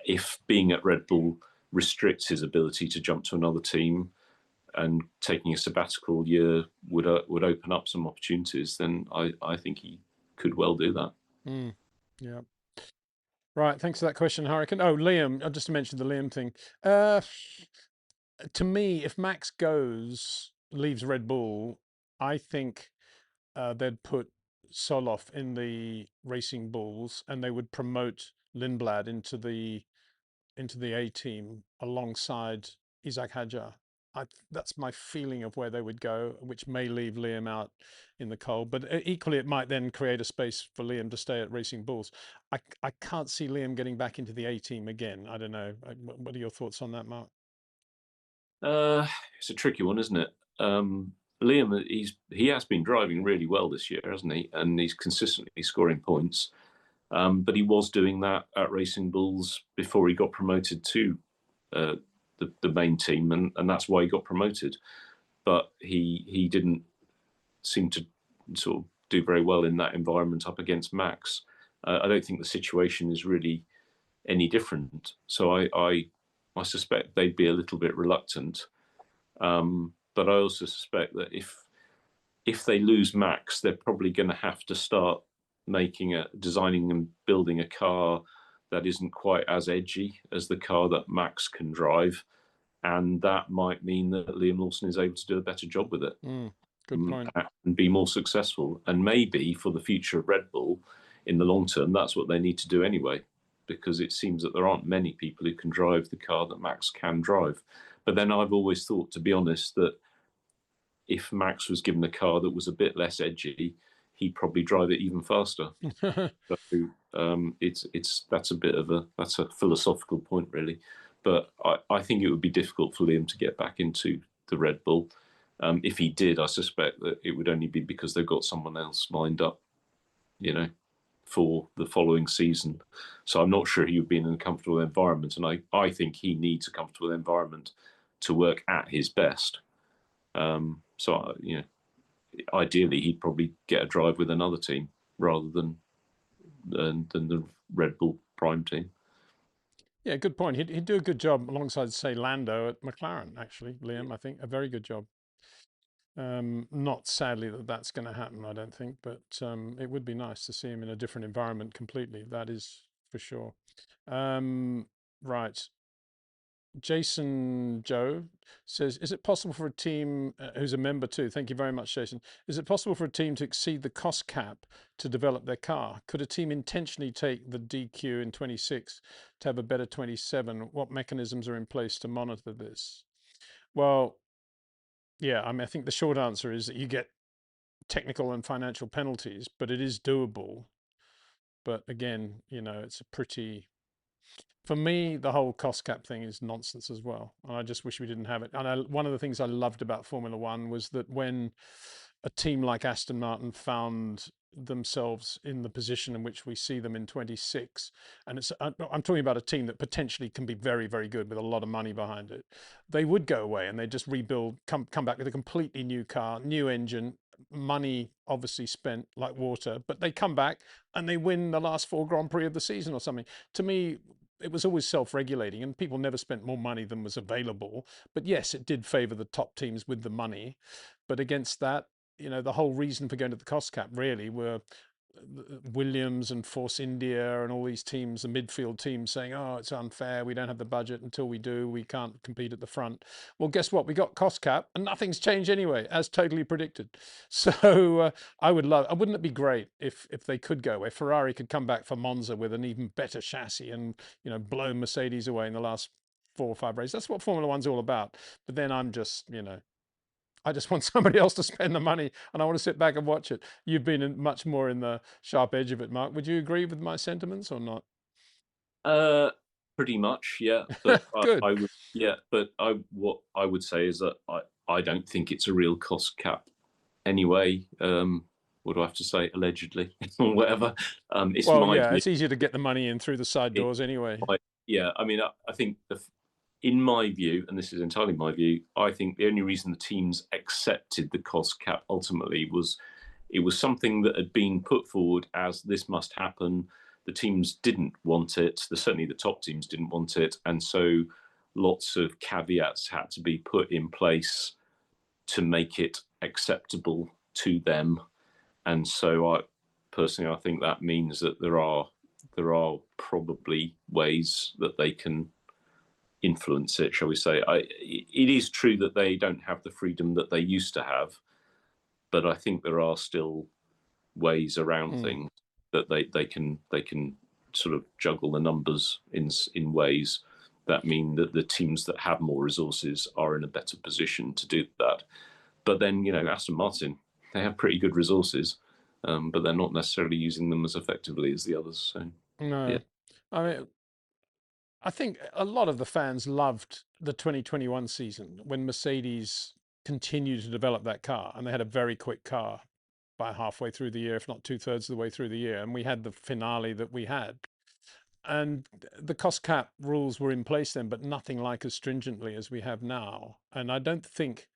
if being at Red Bull restricts his ability to jump to another team, and taking a sabbatical year would open up some opportunities, then I think he could well do that. Yeah. Right. Thanks for that question, Hurricane. Oh, Liam, I just mentioned the Liam thing. To me, if Max leaves Red Bull, I think they'd put Soloff in the Racing Bulls, and they would promote Lindblad into the A team alongside Isaac Hadjar. that's my feeling of where they would go, which may leave Liam out in the cold. But equally, it might then create a space for Liam to stay at Racing Bulls. I can't see Liam getting back into the A team again. I don't know. What are your thoughts on that, Mark? It's a tricky one, isn't it? Liam, he has been driving really well this year, hasn't he? And he's consistently scoring points. But he was doing that at Racing Bulls before he got promoted to the main team, and that's why he got promoted. But he didn't seem to sort of do very well in that environment up against Max. I don't think the situation is really any different. So I suspect they'd be a little bit reluctant. But I also suspect that if they lose Max, they're probably going to have to start designing and building a car that isn't quite as edgy as the car that Max can drive. And that might mean that Liam Lawson is able to do a better job with it. Good point. And be more successful. And maybe for the future of Red Bull, in the long term, that's what they need to do anyway, because it seems that there aren't many people who can drive the car that Max can drive. But then I've always thought, to be honest, that if Max was given a car that was a bit less edgy, he'd probably drive it even faster. So that's a philosophical point, really. But I think it would be difficult for Liam to get back into the Red Bull. If he did, I suspect that it would only be because they've got someone else lined up, for the following season. So I'm not sure he would be in a comfortable environment. And I think he needs a comfortable environment to work at his best. So, ideally, he'd probably get a drive with another team rather than the Red Bull Prime team. Yeah, good point. He'd do a good job alongside, say, Lando at McLaren, actually, Liam. I think a very good job. Not sadly that's going to happen, I don't think, but it would be nice to see him in a different environment completely. That is for sure. Right. Jason Joe says, is it possible for a team who's a member too? Thank you very much, Jason. Is it possible for a team to exceed the cost cap to develop their car? Could a team intentionally take the DQ in 26 to have a better 27? What mechanisms are in place to monitor this? Well, yeah, I mean, I think the short answer is that you get technical and financial penalties, but it is doable. But again, it's a pretty... For me, the whole cost cap thing is nonsense as well. And I just wish we didn't have it. And one of the things I loved about Formula One was that when a team like Aston Martin found themselves in the position in which we see them in 26, and I'm talking about a team that potentially can be very, very good with a lot of money behind it, they would go away and they just rebuild, come back with a completely new car, new engine, money obviously spent like water, but they come back and they win the last 4 Grand Prix of the season or something. To me, it was always self-regulating, and people never spent more money than was available. But yes, it did favor the top teams with the money. But against that, the whole reason for going to the cost cap really were Williams and Force India and all these teams, the midfield teams, saying, oh, it's unfair, we don't have the budget, until we do, we can't compete at the front. Well, guess what? We got cost cap and nothing's changed anyway, as totally predicted. So wouldn't it be great if they could go away? Ferrari could come back for Monza with an even better chassis and, blow Mercedes away in the last 4 or 5 races. That's what Formula One's all about. But then I'm just, I just want somebody else to spend the money, and I want to sit back and watch it. You've been much more in the sharp edge of it, Mark. Would you agree with my sentiments or not? Pretty much, yeah. But Good. what I would say is that I don't think it's a real cost cap anyway. What do I have to say? Allegedly, or whatever. It's easier to get the money in through the side doors anyway. I mean, I think in my view, and this is entirely my view, I think the only reason the teams accepted the cost cap ultimately was it was something that had been put forward as this must happen. The teams didn't want it. Certainly the top teams didn't want it. And so lots of caveats had to be put in place to make it acceptable to them. And so I think that means that there are probably ways that they can influence it, shall we say. It is true that they don't have the freedom that they used to have, but I think there are still ways around things that they can sort of juggle the numbers in ways that mean that the teams that have more resources are in a better position to do that. But then, Aston Martin, they have pretty good resources, but they're not necessarily using them as effectively as the others. So, No, yeah. I mean, I think a lot of the fans loved the 2021 season when Mercedes continued to develop that car, and they had a very quick car by halfway through the year, if not 2/3 of the way through the year, and we had the finale that we had. And the cost cap rules were in place then, but nothing like as stringently as we have now. And I don't think,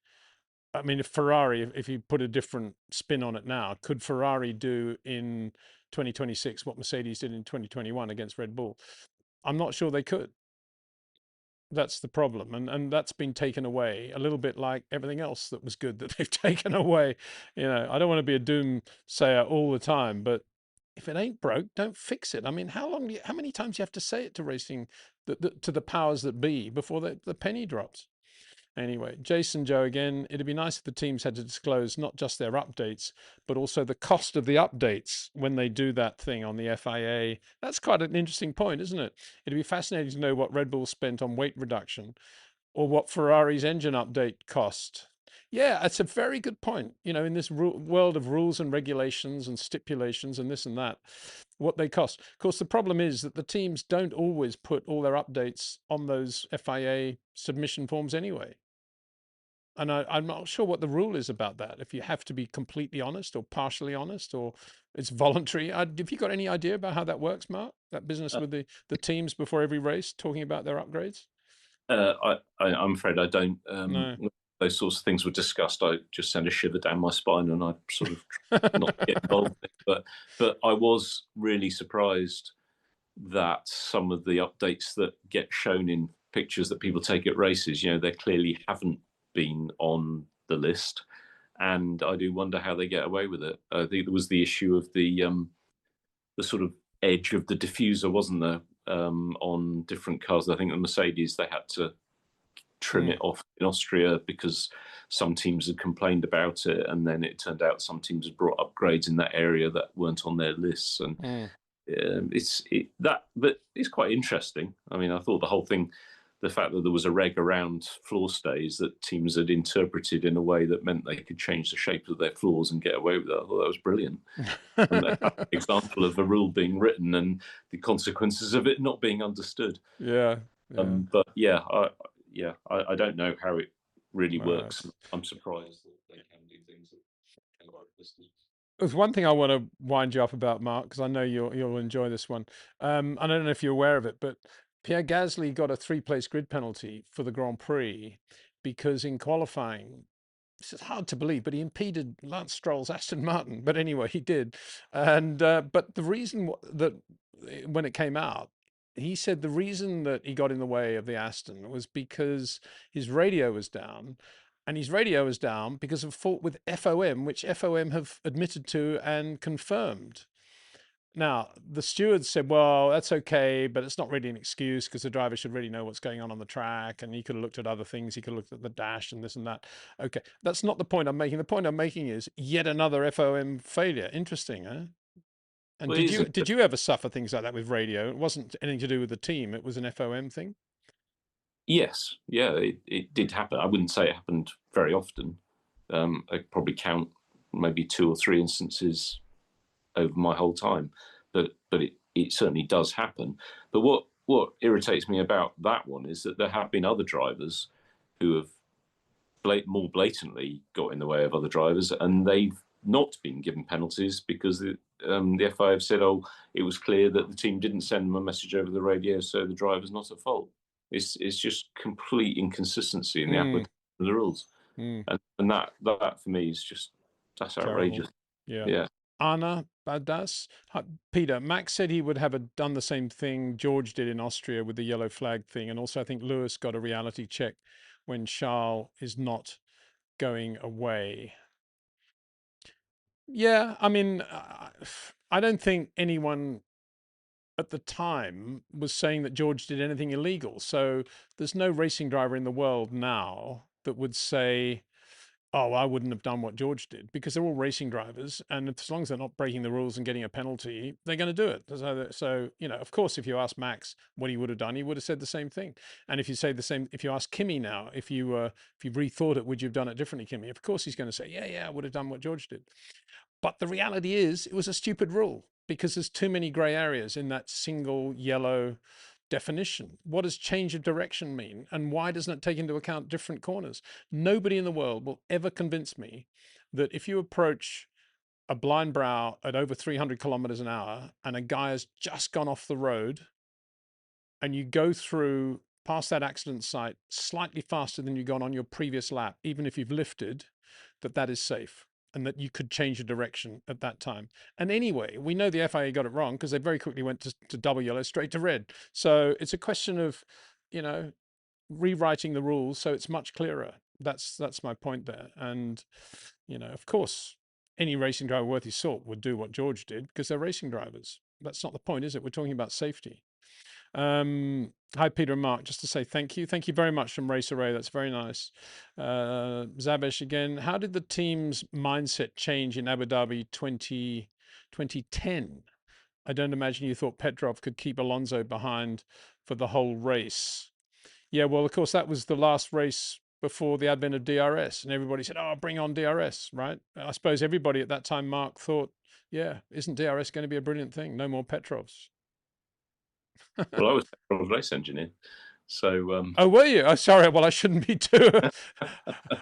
I mean, if Ferrari, if you put a different spin on it now, could Ferrari do in 2026 what Mercedes did in 2021 against Red Bull? I'm not sure they could. That's the problem, and that's been taken away a little bit like everything else that was good that they've taken away. I don't want to be a doomsayer all the time, but if it ain't broke, don't fix it. I mean, how many times do you have to say it to racing, to the powers that be before the penny drops? Anyway, Jason Joe again, it'd be nice if the teams had to disclose not just their updates, but also the cost of the updates when they do that thing on the FIA. That's quite an interesting point, isn't it? It'd be fascinating to know what Red Bull spent on weight reduction or what Ferrari's engine update cost. Yeah, that's a very good point. In this world of rules and regulations and stipulations and this and that, what they cost. Of course, the problem is that the teams don't always put all their updates on those FIA submission forms anyway. And I'm not sure what the rule is about that. If you have to be completely honest or partially honest, or it's voluntary. Have you got any idea about how that works, Mark? That business with the teams before every race talking about their upgrades? I'm afraid I don't. No. Those sorts of things were discussed. I just send a shiver down my spine, and I sort of not get involved in it. But I was really surprised that some of the updates that get shown in pictures that people take at races, they clearly haven't been on the list, and I do wonder how they get away with it. I think there was the issue of the sort of edge of the diffuser, wasn't there, on different cars? I think the Mercedes, they had to trim it off in Austria because some teams had complained about it, and then it turned out some teams had brought upgrades in that area that weren't on their lists, and but it's quite interesting. I mean, I thought the whole thing, the fact that there was a reg around floor stays that teams had interpreted in a way that meant they could change the shape of their floors and get away with it, I thought that was brilliant. And an example of a rule being written and the consequences of it not being understood. Yeah. But I don't know how it really works. I'm surprised that they can do things that can't be listed. There's one thing I want to wind you up about, Mark, because I know you'll enjoy this one. I don't know if you're aware of it, but Pierre Gasly got a 3-place grid penalty for the Grand Prix because in qualifying, this is hard to believe, but he impeded Lance Stroll's Aston Martin. But anyway, he did. And but the reason that when it came out, he said the reason that he got in the way of the Aston was because his radio was down. And his radio was down because of fault with FOM, which FOM have admitted to and confirmed. Now, the stewards said, well, that's okay, but it's not really an excuse because the driver should really know what's going on the track, and he could have looked at other things. He could have looked at the dash and this and that. Okay, that's not the point I'm making. The point I'm making is yet another FOM failure. Interesting, huh? And well, did you ever suffer things like that with radio? It wasn't anything to do with the team. It was an FOM thing? Yes, yeah, it did happen. I wouldn't say it happened very often. I'd probably count maybe 2 or 3 instances over my whole time, but it certainly does happen. But what irritates me about that one is that there have been other drivers who have more blatantly got in the way of other drivers, and they've not been given penalties because the FIA have said, oh, it was clear that the team didn't send them a message over the radio, so the driver's not at fault. It's just complete inconsistency in the application of the rules, and that for me is just that's outrageous. Yeah. Anna Badas, Peter, Max said he would have done the same thing George did in Austria with the yellow flag thing, and also I think Lewis got a reality check when Charles is not going away. Yeah, I mean, I don't think anyone at the time was saying that George did anything illegal. So there's no racing driver in the world now that would say, oh, I wouldn't have done what George did, because they're all racing drivers, and as long as they're not breaking the rules and getting a penalty, they're going to do it. So of course, if you ask Max what he would have done, he would have said the same thing. And if you say the same, if you ask Kimi now, if you rethought it, would you have done it differently, Kimi? Of course, he's going to say, yeah, I would have done what George did. But the reality is, it was a stupid rule, because there's too many grey areas in that single yellow definition. What does change of direction mean? And why doesn't it take into account different corners? Nobody in the world will ever convince me that if you approach a blind brow at over 300 kilometers an hour and a guy has just gone off the road and you go through past that accident site slightly faster than you've gone on your previous lap, even if you've lifted, that is safe, and that you could change your direction at that time. And anyway, we know the FIA got it wrong, because they very quickly went to double yellow straight to red. So it's a question of, rewriting the rules so it's much clearer. That's my point there. And, of course, any racing driver worth his salt would do what George did, because they're racing drivers. That's not the point, is it? We're talking about safety. Hi, Peter and Mark, just to say thank you. Thank you very much from Race Array. That's very nice. Zabesh again. How did the team's mindset change in Abu Dhabi 2010? I don't imagine you thought Petrov could keep Alonso behind for the whole race. Yeah, well, of course, that was the last race before the advent of DRS, and everybody said, oh, bring on DRS, right? I suppose everybody at that time, Mark, thought, yeah, isn't DRS going to be a brilliant thing? No more Petrovs. Well, I was a race engineer, so. Oh, were you? Oh, sorry. Well, I shouldn't be too.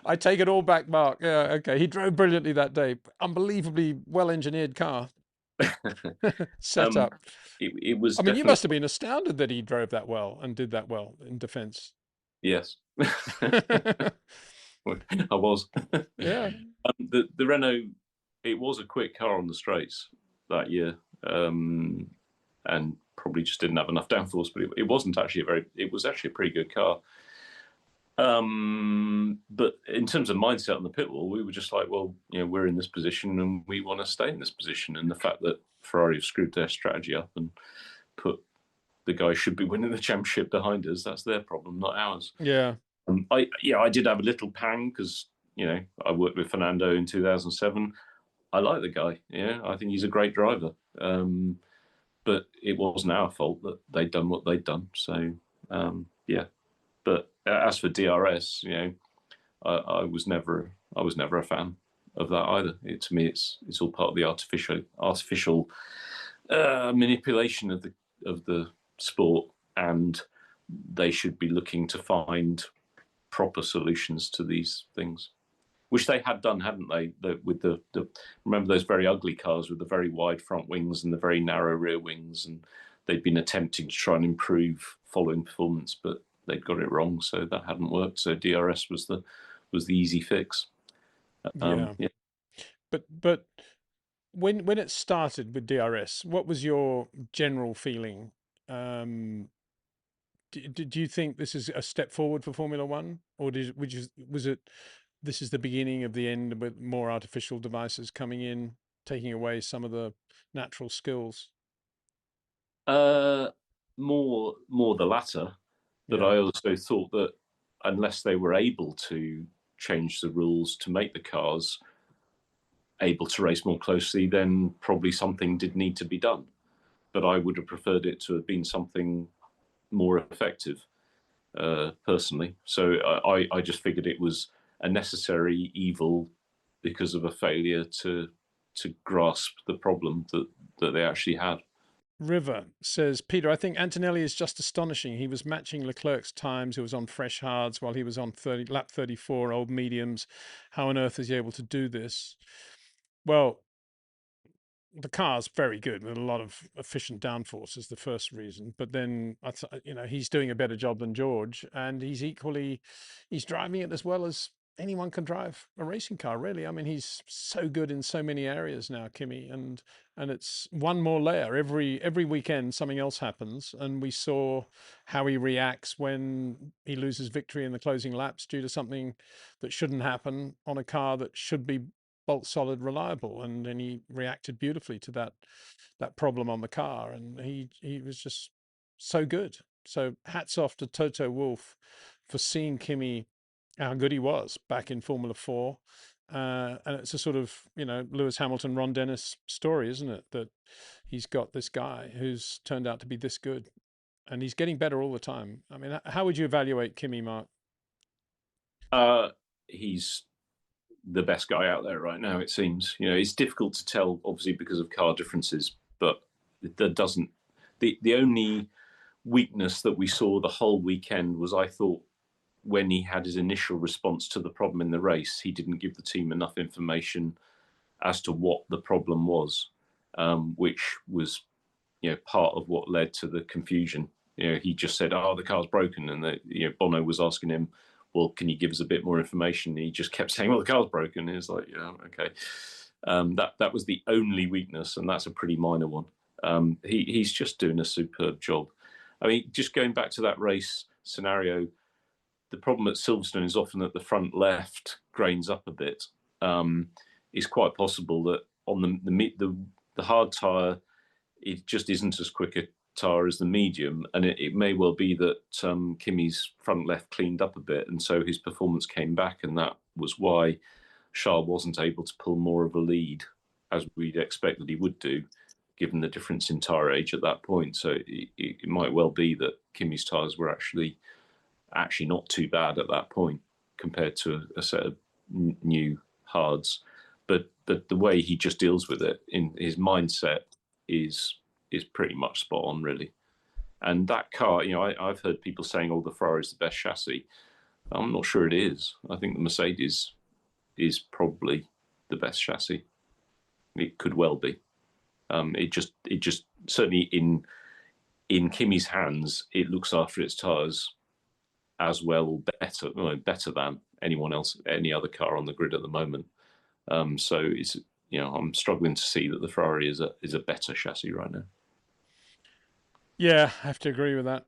I take it all back, Mark. Yeah, okay. He drove brilliantly that day. Unbelievably well-engineered car. Set up. It was. I mean, you must have been astounded that he drove that well and did that well in defence. Yes, I was. Yeah. The Renault, it was a quick car on the straights that year, and probably just didn't have enough downforce. But it wasn't actually it was actually a pretty good car. But in terms of mindset on the pit wall, we were just like, well, we're in this position and we want to stay in this position. And the fact that Ferrari have screwed their strategy up and put the guy who should be winning the championship behind us, that's their problem, not ours. Yeah. I did have a little pang because, I worked with Fernando in 2007. I like the guy. Yeah, I think he's a great driver. But it wasn't our fault that they'd done what they'd done. So, yeah. But as for DRS, I was never a fan of that either. To me, it's all part of the artificial manipulation of the sport, and they should be looking to find proper solutions to these things, which they had done, hadn't they? With the remember those very ugly cars with the very wide front wings and the very narrow rear wings, and they'd been attempting to try and improve following performance, but they'd got it wrong, so that hadn't worked. So DRS was the easy fix. Yeah. But when it started with DRS, what was your general feeling? Do you think this is a step forward for Formula One, or was it this is the beginning of the end with more artificial devices coming in, taking away some of the natural skills? More the latter. But Yeah. I also thought that unless they were able to change the rules to make the cars able to race more closely, then probably something did need to be done. But I would have preferred it to have been something more effective, personally. So I just figured it was a necessary evil because of a failure to grasp the problem that they actually had. River says, Peter, I think Antonelli is just astonishing. He was matching Leclerc's times. He was on fresh hards while he was on lap 34, old mediums. How on earth is he able to do this? Well, the car's very good with a lot of efficient downforce is the first reason. But then, he's doing a better job than George, and he's driving it as well as anyone can drive a racing car, really. I mean, he's so good in so many areas now, Kimi, and it's one more layer. Every weekend something else happens, and we saw how he reacts when he loses victory in the closing laps due to something that shouldn't happen on a car that should be bolt solid reliable, and then he reacted beautifully to that problem on the car, and he was just so good. So hats off to Toto Wolff for seeing Kimi how good he was back in Formula 4. And it's a sort of, Lewis Hamilton, Ron Dennis story, isn't it? That he's got this guy who's turned out to be this good, and he's getting better all the time. I mean, how would you evaluate Kimi, Mark? He's the best guy out there right now, it seems. It's difficult to tell, obviously, because of car differences, but that doesn't. The only weakness that we saw the whole weekend was, I thought, when he had his initial response to the problem in the race, he didn't give the team enough information as to what the problem was, which was, part of what led to the confusion. He just said, "Oh, the car's broken," and Bono was asking him, "Well, can you give us a bit more information?" And he just kept saying, "Well, the car's broken." And it's like, yeah, okay. That was the only weakness, and that's a pretty minor one. He's just doing a superb job. I mean, just going back to that race scenario, the problem at Silverstone is often that the front left grains up a bit. It's quite possible that on the hard tyre, it just isn't as quick a tyre as the medium, and it may well be that Kimi's front left cleaned up a bit, and so his performance came back, and that was why Charles wasn't able to pull more of a lead, as we'd expect that he would do, given the difference in tyre age at that point. So it might well be that Kimi's tyres were actually not too bad at that point compared to a set of new hards. But the way he just deals with it, in his mindset, is pretty much spot on, really. And that car, I've heard people saying, "Oh, the Ferrari is the best chassis." I'm not sure it is. I think the Mercedes is probably the best chassis. It could well be. It just certainly in Kimi's hands, it looks after its tyres as well or better than any other car on the grid at the moment. So it's, I'm struggling to see that the Ferrari is a better chassis right now. Yeah, I have to agree with that.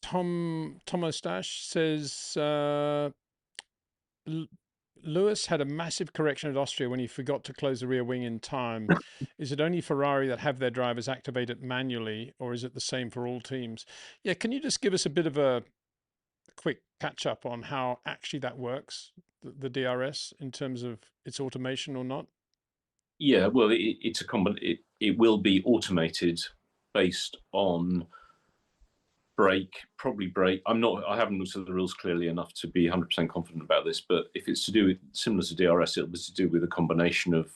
Thomas Dash says Lewis had a massive correction at Austria when he forgot to close the rear wing in time. Is it only Ferrari that have their drivers activate it manually, or is it the same for all teams? Yeah, can you just give us a bit of a quick catch up on how actually that works, the DRS, in terms of its automation or not? Yeah, well, it's it will be automated based on probably brake. I haven't looked at the rules clearly enough to be 100% confident about this, but if it's to do with, similar to DRS, it'll be to do with a combination of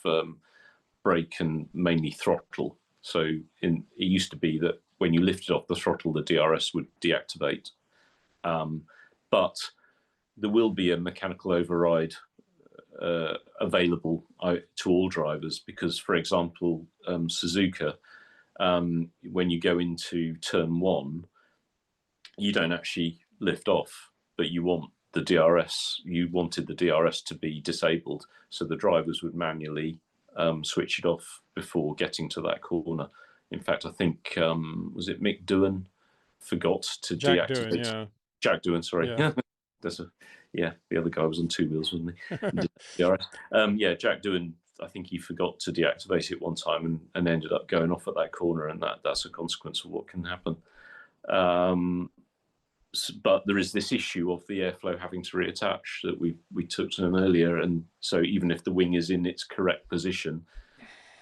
brake and mainly throttle. So it used to be that when you lifted off the throttle, the DRS would deactivate. But there will be a mechanical override available to all drivers, because, for example, Suzuka, when you go into turn one, you don't actually lift off, but you wanted the DRS to be disabled, so the drivers would manually switch it off before getting to that corner. In fact, I think was it Mick Doohan forgot to deactivate. Jack Doohan, sorry. Yeah. The other guy was on two wheels, wasn't he? DRS. Jack Doohan, I think he forgot to deactivate it one time and ended up going off at that corner, and that's a consequence of what can happen. But there is this issue of the airflow having to reattach that we touched on earlier, and so even if the wing is in its correct position,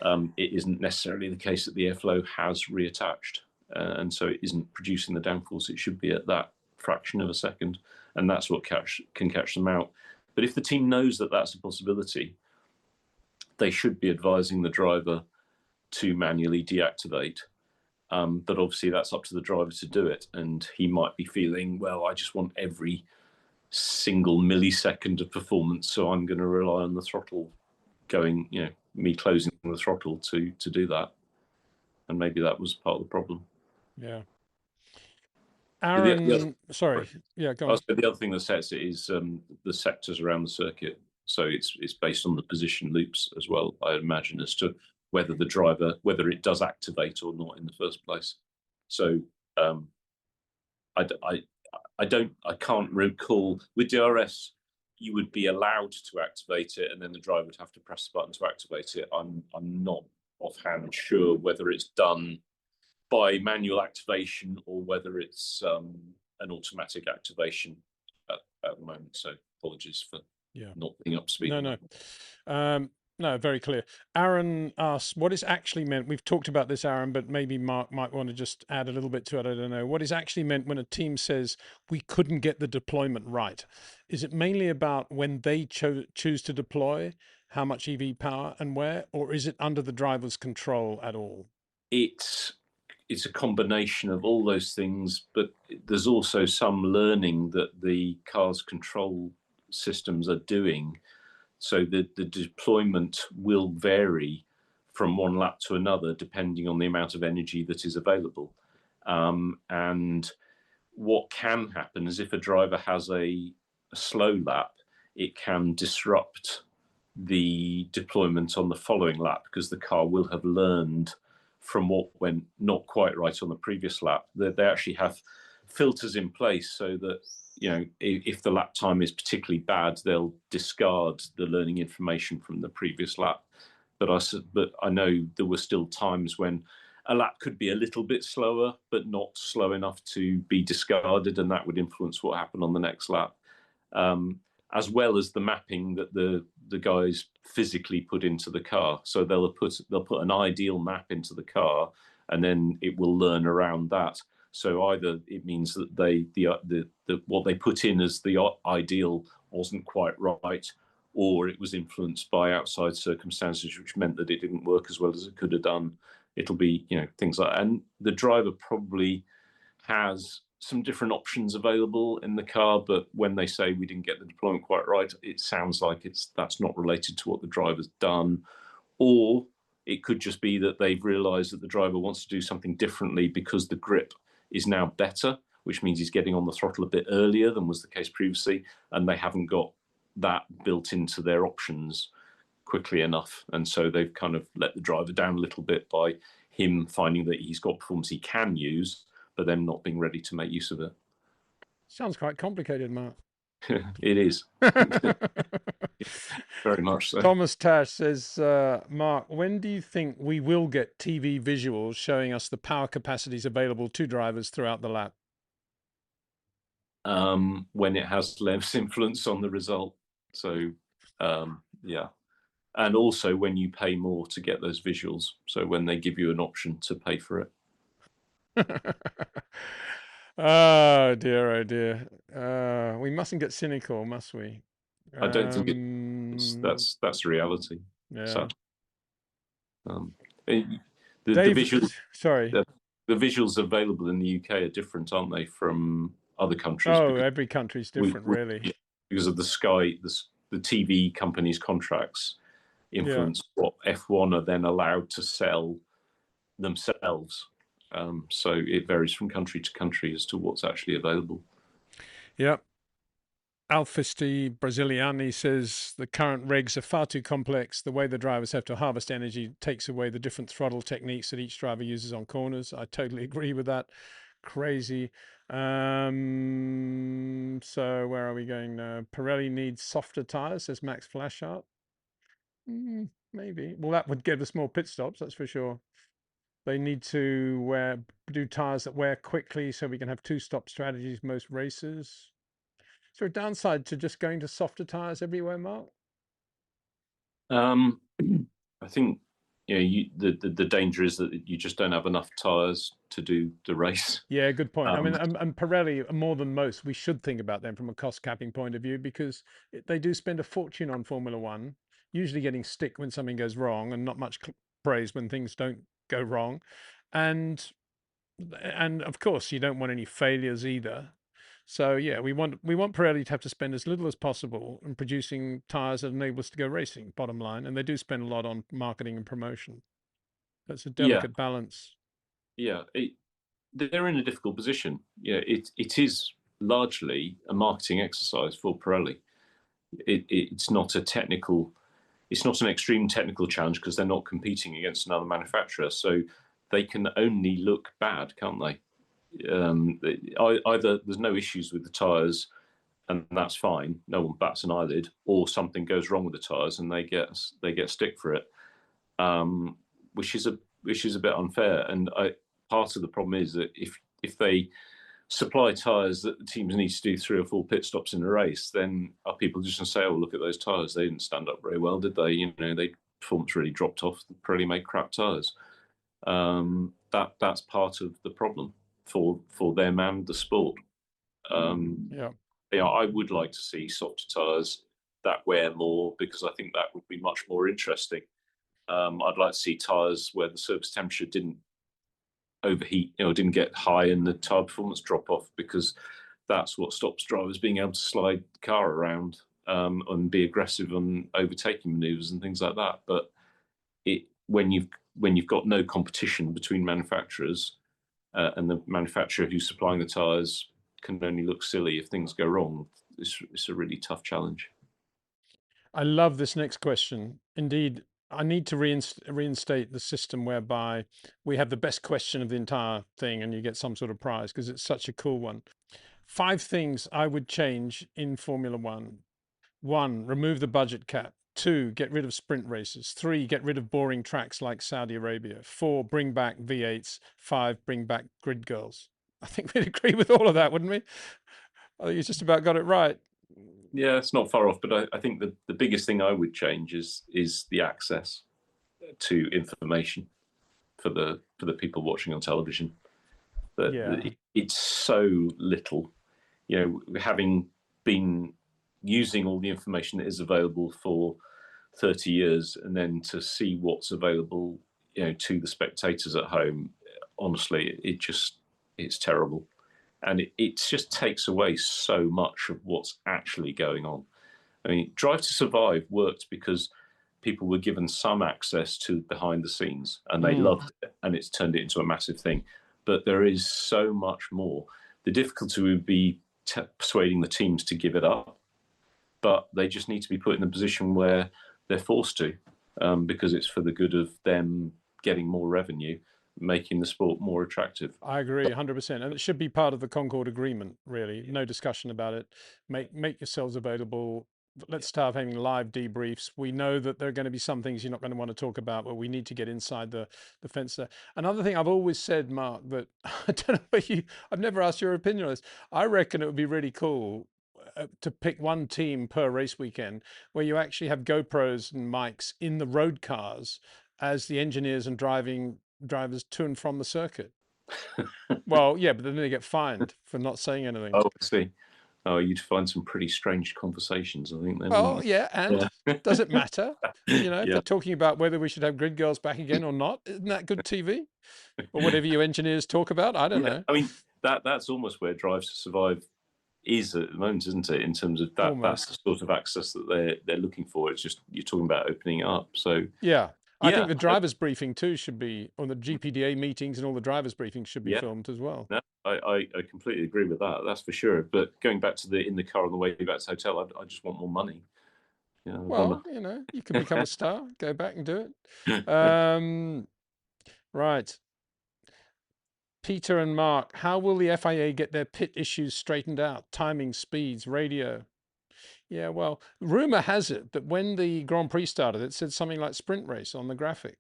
it isn't necessarily the case that the airflow has reattached, and so it isn't producing the downforce it should be at that fraction of a second, and that's what can catch them out. But if the team knows that that's a possibility, they should be advising the driver to manually deactivate. But obviously that's up to the driver to do it, and he might be feeling, well, I just want every single millisecond of performance, so I'm going to rely on the throttle going, me closing the throttle to do that, and maybe that was part of the problem. Yeah. Aaron, sorry. Yeah, go on. The other thing that sets it is the sectors around the circuit. So it's based on the position loops as well, I imagine, as to whether it does activate or not in the first place. So I can't recall. With DRS, you would be allowed to activate it, and then the driver would have to press the button to activate it. I'm not offhand sure whether it's done by manual activation or whether it's an automatic activation. at the moment. So apologies for Yeah. not being up to speed. No, very clear. Aaron asks, what is actually meant? We've talked about this, Aaron, but maybe Mark might want to just add a little bit to it. I don't know. What is actually meant when a team says we couldn't get the deployment right? Is it mainly about when they choose to deploy, how much EV power and where, or is it under the driver's control at all? It's a combination of all those things, but there's also some learning that the car's control systems are doing. So the deployment will vary from one lap to another, depending on the amount of energy that is available. And what can happen is if a driver has a slow lap, it can disrupt the deployment on the following lap because the car will have learned from what went not quite right on the previous lap. They actually have filters in place so that, you know, if the lap time is particularly bad, they'll discard the learning information from the previous lap. But I know there were still times when a lap could be a little bit slower, but not slow enough to be discarded, and that would influence what happened on the next lap. As well as the mapping that the guys physically put into the car. So they'll put an ideal map into the car, and then it will learn around that. So either it means that what they put in as the ideal wasn't quite right, or it was influenced by outside circumstances, which meant that it didn't work as well as it could have done. It'll be, you know, things like that. And the driver probably has some different options available in the car, but when they say we didn't get the deployment quite right, it sounds like that's not related to what the driver's done. Or it could just be that they've realized that the driver wants to do something differently because the grip is now better, which means he's getting on the throttle a bit earlier than was the case previously, and they haven't got that built into their options quickly enough. And so they've kind of let the driver down a little bit by him finding that he's got performance he can use, but them not being ready to make use of it. Sounds quite complicated, Mark. It is. Very much so. Thomas Tash says, Mark, when do you think we will get TV visuals showing us the power capacities available to drivers throughout the lap? When it has less influence on the result. So, yeah. And also when you pay more to get those visuals. So when they give you an option to pay for it. Oh dear, oh dear. We mustn't get cynical, must we? I don't think that's reality. Yeah. So, Dave, the visuals, sorry. the visuals available in the UK are different, aren't they, from other countries? Oh, every country's different, really. Because of the TV companies' contracts influence what F1 are then allowed to sell themselves. So it varies from country to country as to what's actually available. Yep. Alfisti Brasiliani says the current regs are far too complex. The way the drivers have to harvest energy takes away the different throttle techniques that each driver uses on corners. I totally agree with that. Crazy. So where are we going now? Pirelli needs softer tires, says Max Flashart. Maybe. Well, that would give us more pit stops, that's for sure. They need to do tires that wear quickly so we can have two-stop strategies most races. Is there a downside to just going to softer tires everywhere, Mark? I think the danger is that you just don't have enough tires to do the race. Yeah, good point. I mean, and Pirelli, more than most, we should think about them from a cost capping point of view, because they do spend a fortune on Formula One, usually getting stick when something goes wrong and not much praise when things don't go wrong. And of course, you don't want any failures either. So yeah, we want Pirelli to have to spend as little as possible in producing tires that enable us to go racing, bottom line. And they do spend a lot on marketing and promotion. That's a delicate balance. Yeah, they're in a difficult position. Yeah, it is largely a marketing exercise for Pirelli. It's not an extreme technical challenge because they're not competing against another manufacturer. So they can only look bad, can't they? Either there's no issues with the tyres and that's fine, no one bats an eyelid, or something goes wrong with the tyres and they get stick for it, which is a bit unfair. And part of the problem is that if they supply tyres that the teams need to do 3 or 4 pit stops in a race, then are people just going to say, "Oh, look at those tyres. They didn't stand up very well, did they? You know, they performance really dropped off. They probably made crap tyres." That's part of the problem for them and the sport. Yeah. You know, I would like to see softer tyres that wear more, because I think that would be much more interesting. I'd like to see tyres where the surface temperature didn't overheat, you know, didn't get high and the tyre performance drop off, because that's what stops drivers being able to slide the car around and be aggressive on overtaking manoeuvres and things like that. But when you've got no competition between manufacturers and the manufacturer who's supplying the tyres can only look silly if things go wrong, it's a really tough challenge. I love this next question. Indeed, I need to reinstate the system whereby we have the best question of the entire thing and you get some sort of prize, because it's such a cool one. 5 things I would change in Formula One. 1, remove the budget cap. 2, get rid of sprint races. 3, get rid of boring tracks like Saudi Arabia. 4, bring back V8s. 5, bring back grid girls. I think we'd agree with all of that, wouldn't we? I think you just about got it right. Yeah, it's not far off, but I think the biggest thing I would change is the access to information for the people watching on television. It's so little. You know, having been using all the information that is available for 30 years, and then to see what's available, you know, to the spectators at home, honestly, it's terrible. And it just takes away so much of what's actually going on. I mean, Drive to Survive worked because people were given some access to behind the scenes and they loved it, and it's turned it into a massive thing. But there is so much more. The difficulty would be persuading the teams to give it up, but they just need to be put in a position where they're forced to, because it's for the good of them getting more revenue, making the sport more attractive. I agree 100%. And it should be part of the Concord Agreement, really. No discussion about it. Make yourselves available. Let's start having live debriefs. We know that there are going to be some things you're not going to want to talk about, but we need to get inside the fence there. Another thing I've always said, Mark, that I don't know where I've never asked your opinion on this. I reckon it would be really cool to pick one team per race weekend where you actually have GoPros and mics in the road cars as the engineers and drivers to and from the circuit. Well, yeah, but then they get fined for not saying anything. Oh, I see. Oh, you'd find some pretty strange conversations, I think. Then, well, yeah, and does it matter? You know, if Yeah. they're talking about whether we should have grid girls back again or not, isn't that good TV? Or whatever you engineers talk about, I don't know. I mean, that's almost where Drive to Survive is at the moment, isn't it? In terms of that, that's the sort of access that they're looking for. It's just you're talking about opening it up. So yeah. I think the drivers' briefing too should be, or the GPDA meetings and all the drivers' briefings should be filmed as well. No, I completely agree with that. That's for sure. But going back to in the car on the way back to the hotel, I just want more money. You know, well, you know, you can become a star, go back and do it. Right. Peter and Mark, how will the FIA get their pit issues straightened out? Timing, speeds, radio. Yeah, well, rumor has it that when the Grand Prix started, it said something like sprint race on the graphic.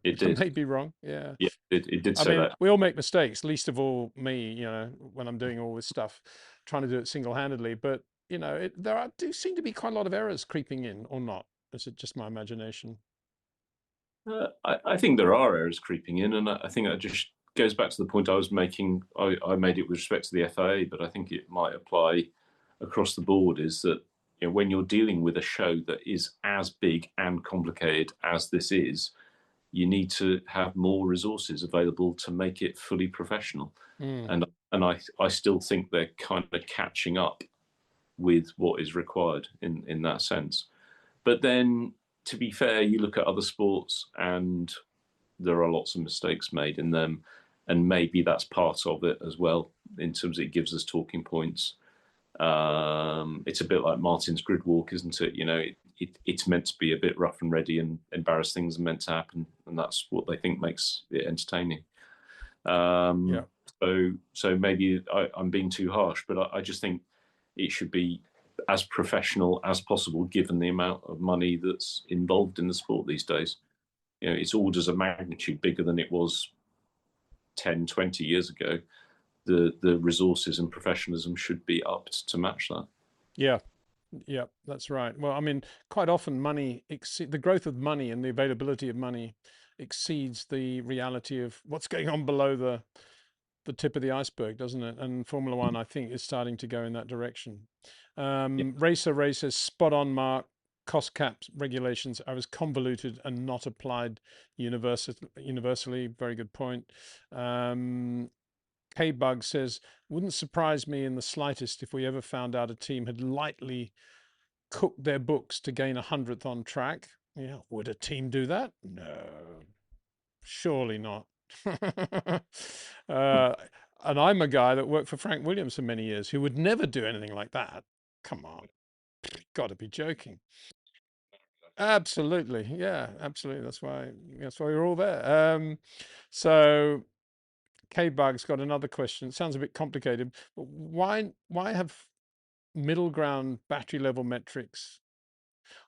It did. I may be wrong. Yeah. Yeah, it did say that. We all make mistakes, least of all me, you know, when I'm doing all this stuff, trying to do it single-handedly. But, you know, do seem to be quite a lot of errors creeping in, or not? Is it just my imagination? I think there are errors creeping in, and I think that just goes back to the point I was making. I made it with respect to the FIA, but I think it might apply across the board, is that, you know, when you're dealing with a show that is as big and complicated as this is, you need to have more resources available to make it fully professional. And I still think they're kind of catching up with what is required in that sense. But then, to be fair, you look at other sports and there are lots of mistakes made in them, and maybe that's part of it as well, in terms of it gives us talking points. It's a bit like Martin's grid walk, isn't it? You know, it's meant to be a bit rough and ready, and embarrass things are meant to happen, and that's what they think makes it entertaining. So maybe I'm being too harsh, but I just think it should be as professional as possible, given the amount of money that's involved in the sport these days. You know, it's orders of magnitude bigger than it was 10, 20 years ago. the resources and professionalism should be upped to match that. Yeah. Yeah, that's right. Well, I mean, quite often the growth of money and the availability of money exceeds the reality of what's going on below the tip of the iceberg, doesn't it? And Formula One, I think, is starting to go in that direction. Racer says, spot on, Mark. Cost cap regulations are as convoluted and not applied universally. Very good point. K-Bug says, wouldn't surprise me in the slightest if we ever found out a team had lightly cooked their books to gain 100th on track. Yeah, would a team do that? No, surely not. And I'm a guy that worked for Frank Williams for many years who would never do anything like that. Come on, got to be joking. Absolutely, yeah, absolutely. That's why we're all there. So K-Bug's got another question. It sounds a bit complicated. But why have middle ground battery level metrics?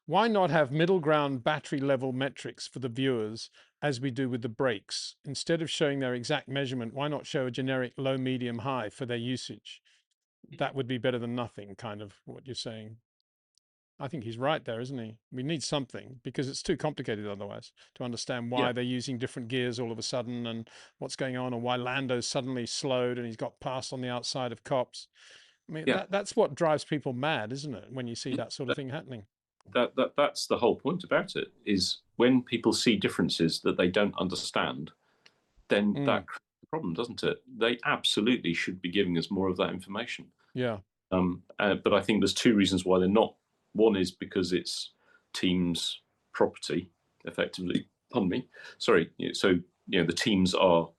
Why not have middle ground battery level metrics for the viewers as we do with the brakes? Instead of showing their exact measurement, why not show a generic low, medium, high for their usage? That would be better than nothing, kind of what you're saying. I think he's right there, isn't he? We need something because it's too complicated otherwise to understand why they're using different gears all of a sudden and what's going on, and why Lando's suddenly slowed and he's got past on the outside of cops. I mean, that's what drives people mad, isn't it? When you see that sort of thing happening. That's the whole point about it, is when people see differences that they don't understand, then that creates a problem, doesn't it? They absolutely should be giving us more of that information. Yeah. But I think there's two reasons why they're not. One is because it's teams' property, effectively. Pardon me. Sorry. So the teams are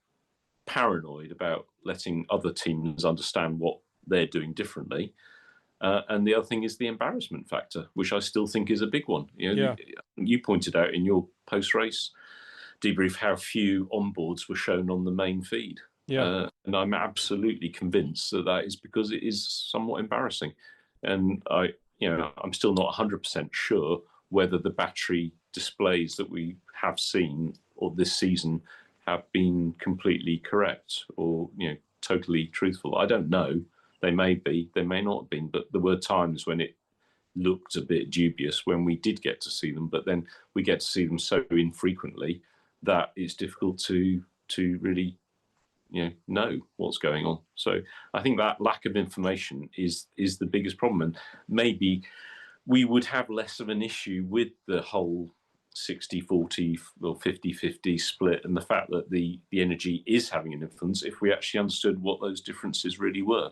paranoid about letting other teams understand what they're doing differently. And the other thing is the embarrassment factor, which I still think is a big one. You pointed out in your post-race debrief how few onboards were shown on the main feed. And I'm absolutely convinced that is because it is somewhat embarrassing. And I'm still not 100% sure whether the battery displays that we have seen or this season have been completely correct or totally truthful. I don't know. They may be, they may not have been, but there were times when it looked a bit dubious when we did get to see them, but then we get to see them so infrequently that it's difficult to really know what's going on. So I think that lack of information is the biggest problem, and maybe we would have less of an issue with the whole 60-40 or 50-50 split and the fact that the energy is having an influence if we actually understood what those differences really were.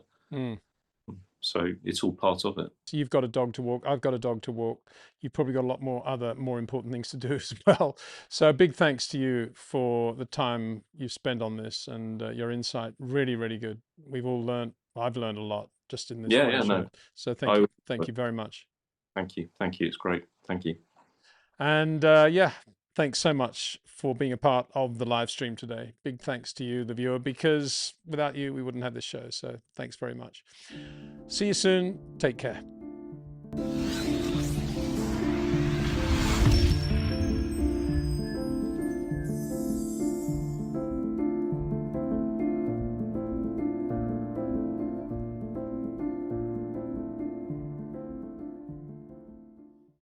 So it's all part of it. So you've got a dog to walk. I've got a dog to walk. You've probably got a lot more important things to do as well. So a big thanks to you for the time you spent on this and your insight. Really, really good. We've all learned. I've learned a lot just in this show. No. So thank you very much. Thank you. It's great. Thank you. And thanks so much for being a part of the live stream today. Big thanks to you, the viewer, because without you, we wouldn't have this show. So thanks very much. See you soon. Take care.